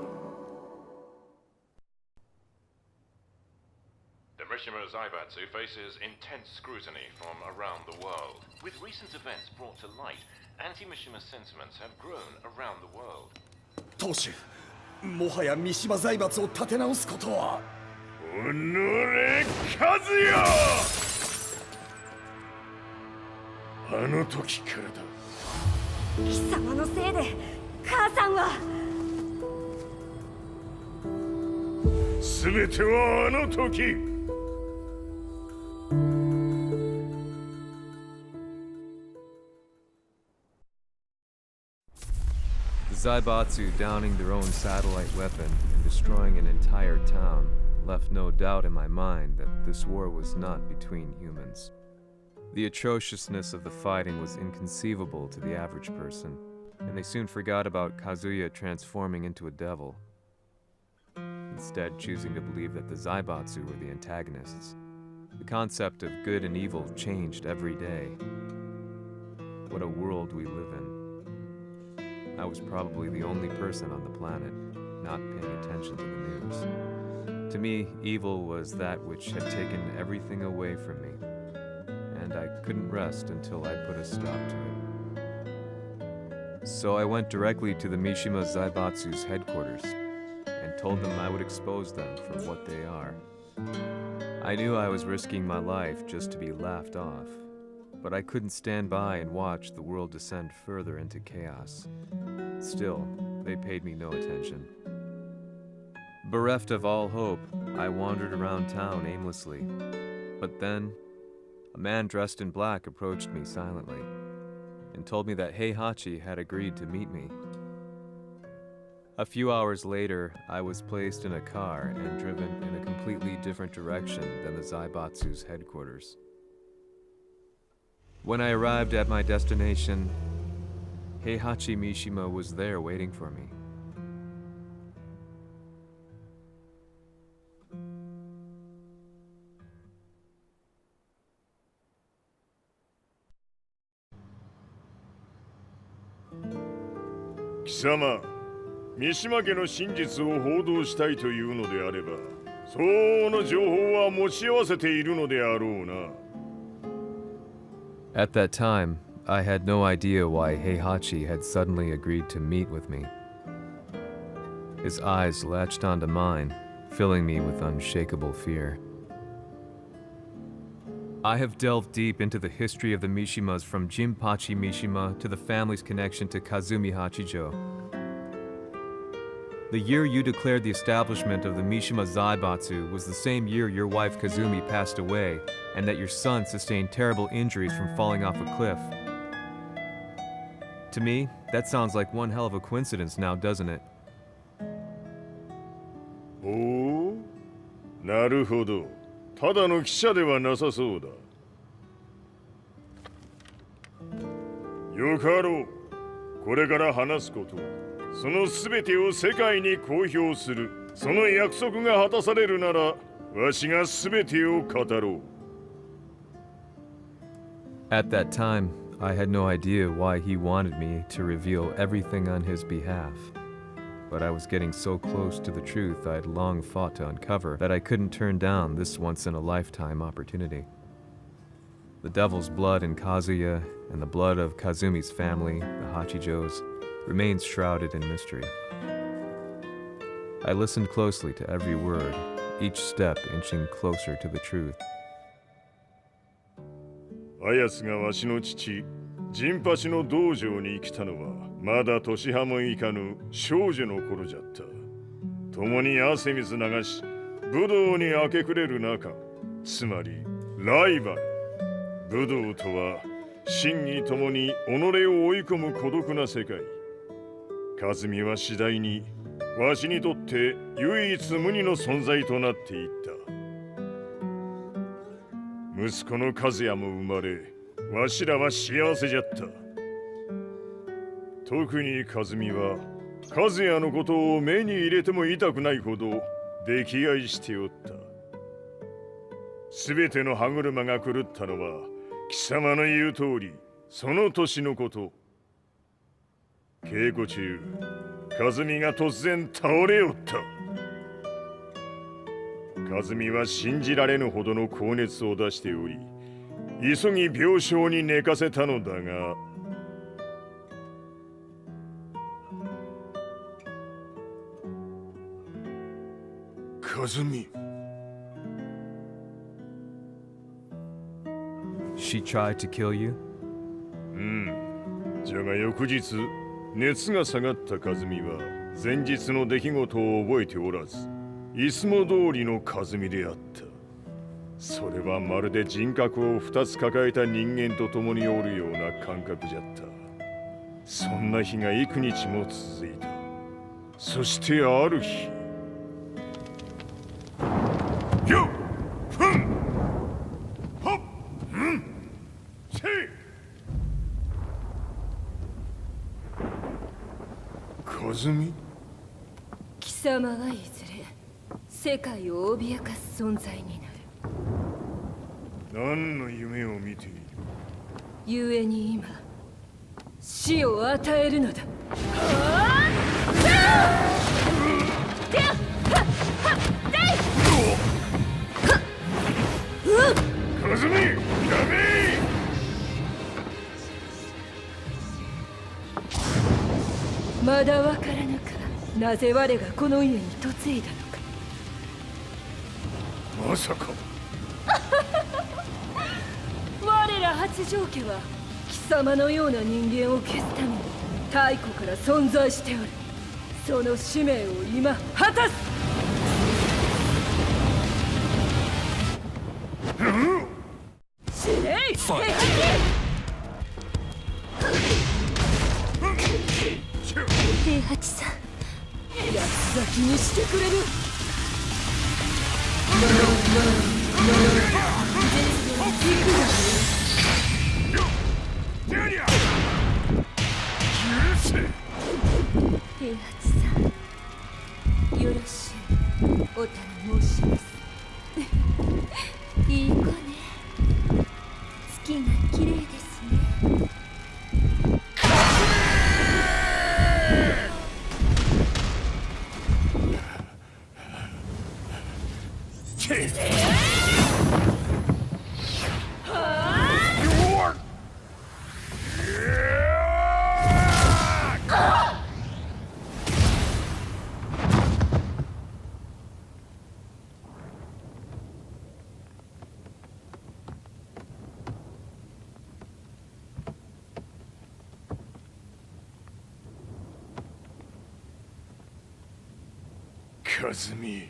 The Mishima Zaibatsu faces intense scrutiny from around the world. With recent events brought to light, anti-Mishima sentiments have grown around the world. 当主、もはや三島財閥を立て直すことは。おのれ、和也。あの時からだ。貴様のせいで母さんは。全てはあの時。 The Zaibatsu downing their own satellite weapon and destroying an entire town left no doubt in my mind that this war was not between humans. The atrociousness of the fighting was inconceivable to the average person, and they soon forgot about Kazuya transforming into a devil, instead choosing to believe that the Zaibatsu were the antagonists. The concept of good and evil changed every day. What a world we live in. I was probably the only person on the planet not paying attention to the news. To me, evil was that which had taken everything away from me, and I couldn't rest until I put a stop to it. So I went directly to the Mishima Zaibatsu's headquarters and told them I would expose them for what they are. I knew I was risking my life just to be laughed off, but I couldn't stand by and watch the world descend further into chaos. Still, they paid me no attention. Bereft of all hope, I wandered around town aimlessly. But then, a man dressed in black approached me silently and told me that Heihachi had agreed to meet me. A few hours later, I was placed in a car and driven in a completely different direction than the Zaibatsu's headquarters. When I arrived at my destination, Heihachi Mishima was there waiting for me. Kisama, 三島家の真実を報道したいというのであれば、相応の情報は持ち合わせているのであろうな。At that time, I had no idea why Heihachi had suddenly agreed to meet with me. His eyes latched onto mine, filling me with unshakable fear. I have delved deep into the history of the Mishimas from Jinpachi Mishima to the family's connection to Kazumi Hachijo. The year you declared the establishment of the Mishima Zaibatsu was the same year your wife Kazumi passed away, and that your son sustained terrible injuries from falling off a cliff. To me, that sounds like one hell of a coincidence now, doesn't it? おお、なるほど。ただの記者ではなさそうだ。よかろう。これから話すこと、そのすべてを世界に公表する。その約束が果たされるなら、わしがすべてを語ろう。At that time, I had no idea why he wanted me to reveal everything on his behalf. but I was getting so close to the truth I'd long fought to uncover that I couldn't turn down this once-in-a-lifetime opportunity. The devil's blood in Kazuya and the blood of Kazumi's family, the Hachijos, remains shrouded in mystery. I listened closely to every word, each step inching closer to the truth. あやつがわしの父、ジンパチの道場に来たのは、まだ年端もいかぬ少女の頃じゃった。共に汗水流し、武道に明け暮れる中、つまりライバル。武道とは、真偽ともに己を追い込む孤独な世界。和美は次第に、わしにとって唯一無二の存在となっていった。息子の和也も生まれ、わしらは幸せじゃった。特に和美は、和也のことを目に入れても痛くないほど溺愛しておった。すべての歯車が狂ったのは、貴様の言う通り、その年のこと。稽古中、和美が突然倒れおった。和美は信じられぬほどの高熱を出しており、急ぎ病床に寝かせたのだが、和美。She tried to kill you? じゃが翌日、熱が下がった和美は前日の出来事を覚えておらず、いつも通りの和美であった。それはまるで人格を2つ抱えた人間と共におるような感覚じゃった。そんな日が幾日も続いた。そしてある日、よっふんほっんせい和美。貴様はいずれ世界を脅かす存在になる。何の夢を見ている？故に今死を与えるのだ。和美、やめ！まだわからぬか、なぜ我がこの家に嫁いだのか。まさか我ら八丈家は貴様のような人間を消すために太古から存在しておる。その使命を今果たす。死ねい平八さん、八つ咲きにしてくれる。平八さん、よろしゅうお頼申します。いい子ね。月が綺麗ですね。和美。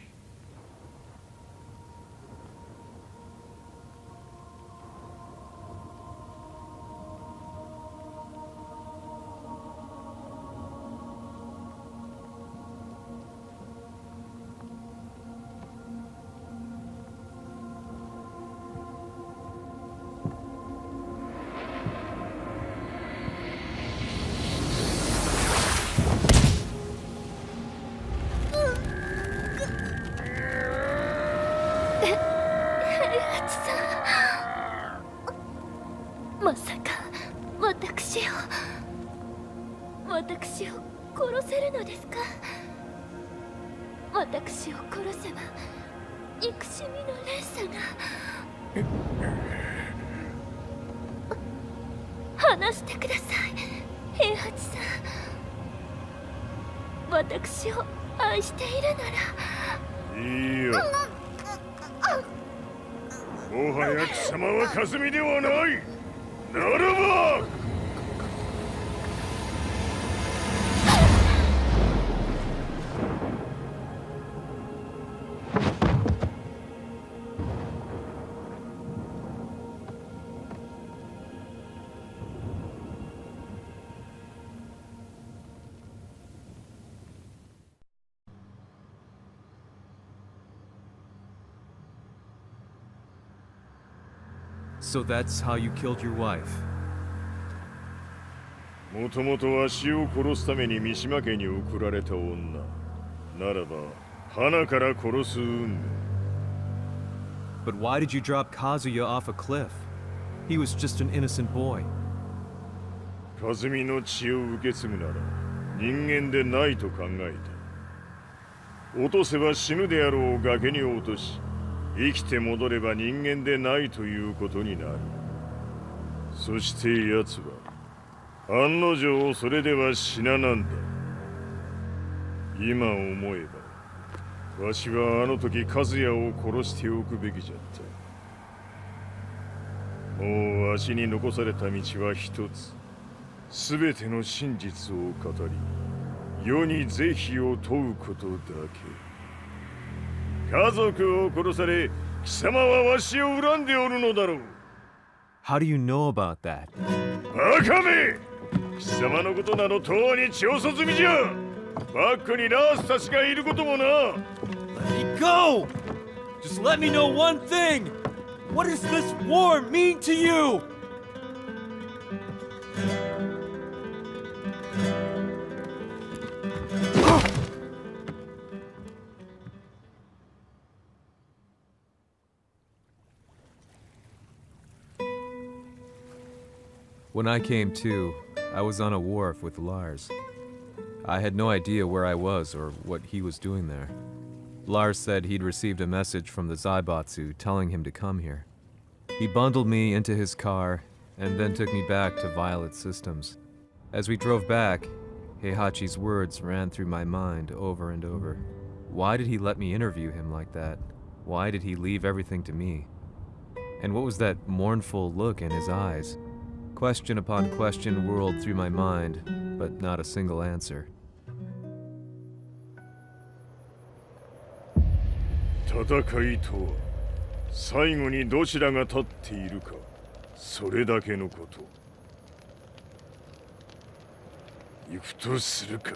まさか私を殺せるのですか？私を殺せば憎しみの連鎖が。話してください、平八さん。私を愛しているなら。いいよ。もはや貴様はかすみではない。ならばSo that's how you killed your wife. もともとわしを殺すために三島家に送られた女。ならば、花から殺す運命。But why did you drop Kazuya off a cliff? He was just an innocent boy. 和美の血を受け継ぐなら人間でないと考えた。落とせば死ぬであろう崖に落とし、生きて戻れば人間でないということになる。そして奴は案の定それでは死ななんだ。今思えばわしはあの時和也を殺しておくべきじゃった。もうわしに残された道は一つ。すべての真実を語り世に是非を問うことだけ。家族を殺され貴様はわしを恨んでおるのだろう。 How do you know about that? バカめ！貴様のことなどとうに調査済みじゃ。バックにラースたちがいることもな。 Let me go! Just let me know one thing! What does this war mean to you? When I came to, I was on a wharf with Lars. I had no idea where I was or what he was doing there. Lars said he'd received a message from the Zaibatsu telling him to come here. He bundled me into his car and then took me back to Violet Systems. As we drove back, Heihachi's words ran through my mind over and over. Why did he let me interview him like that? Why did he leave everything to me? And what was that mournful look in his eyes? Question upon question whirled through my mind, but not a single answer. 戦いとは最後にどちらが立っているか、それだけのこと。行くとするか。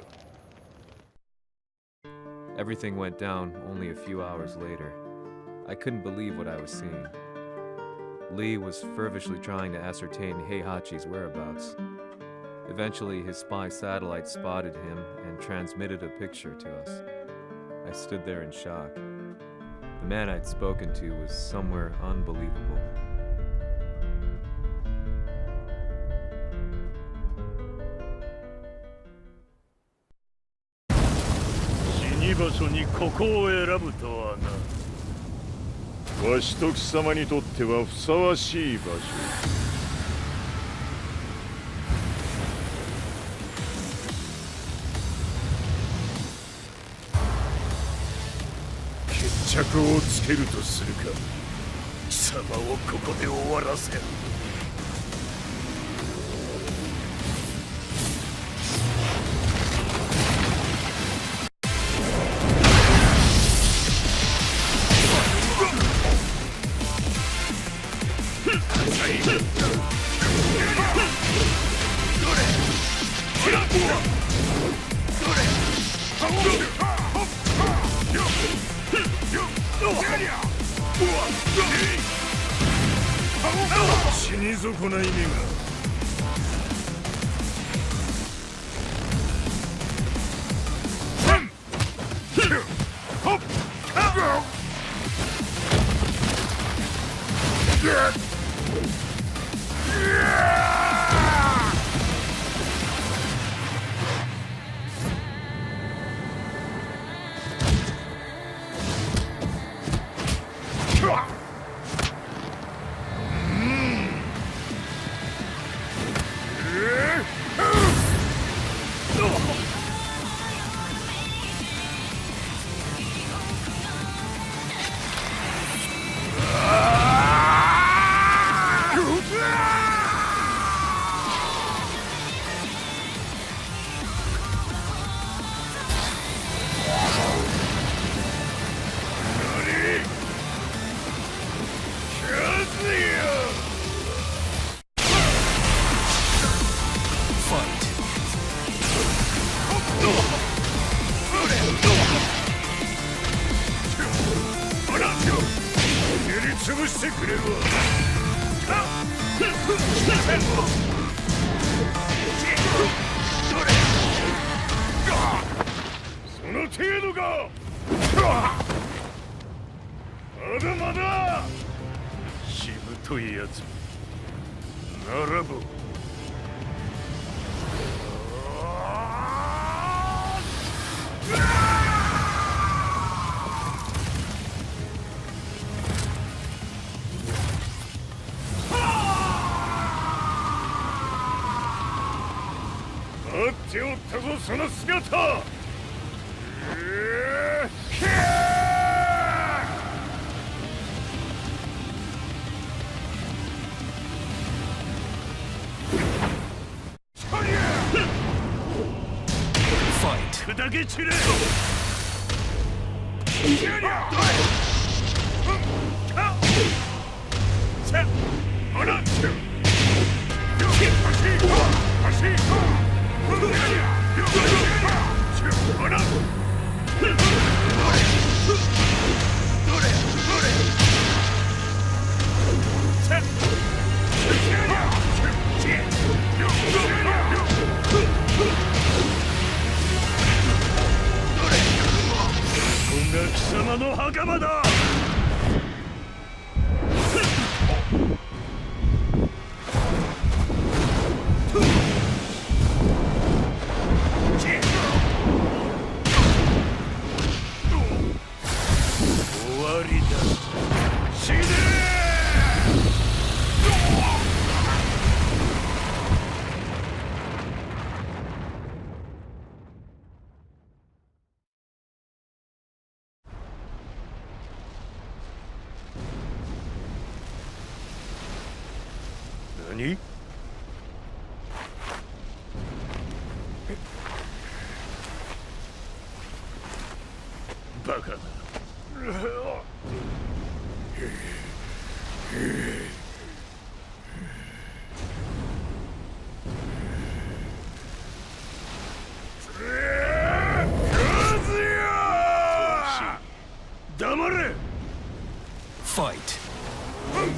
Everything went down only a few hours later. I couldn't believe what I was seeing. Lee was feverishly trying to ascertain Heihachi's whereabouts. Eventually, his spy satellite spotted him and transmitted a picture to us. I stood there in shock. The man I'd spoken to was somewhere unbelievable. 死に場所にここを選ぶとはな。 わしと貴様にとってはふさわしい場所。決着をつけるとするか。貴様をここで終わらせる。 死に損ない目が。 貴潰してくれるわ。その程度か。まだまだ。しぶといやつならば。待っておったぞその姿。砕け散れ。貴様の袴だ。終わりだ。死ね何？バカな。黙れ！ Fight! Hmm.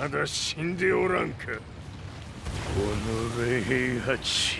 まだ死んでおらんか。おのれ平八。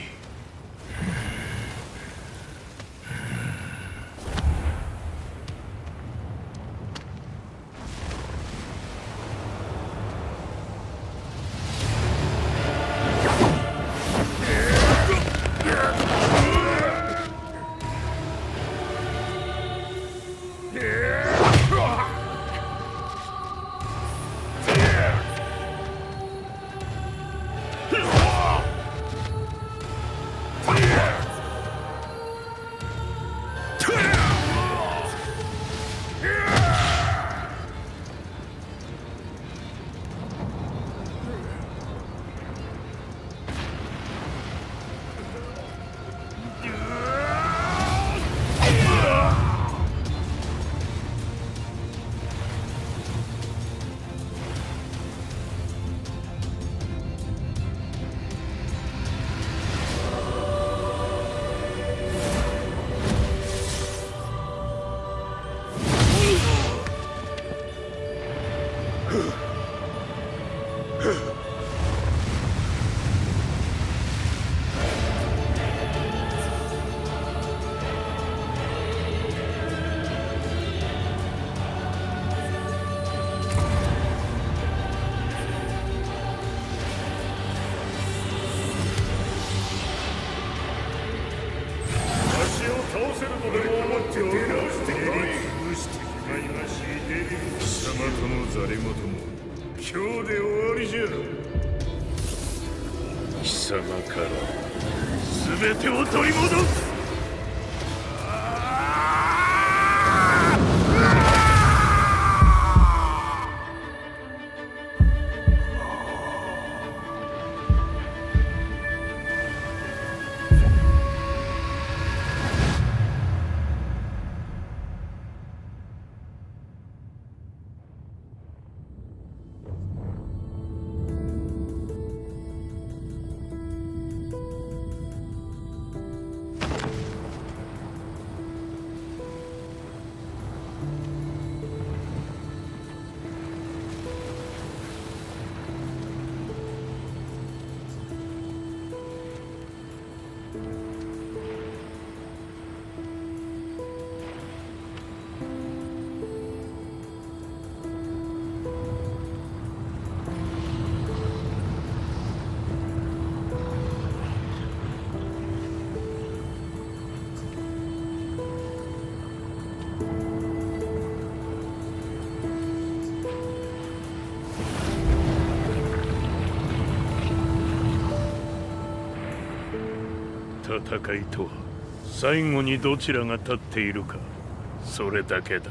今日で終わりじゃ。貴様から全てを取り戻す。戦いとは最後にどちらが立っているか、それだけだ。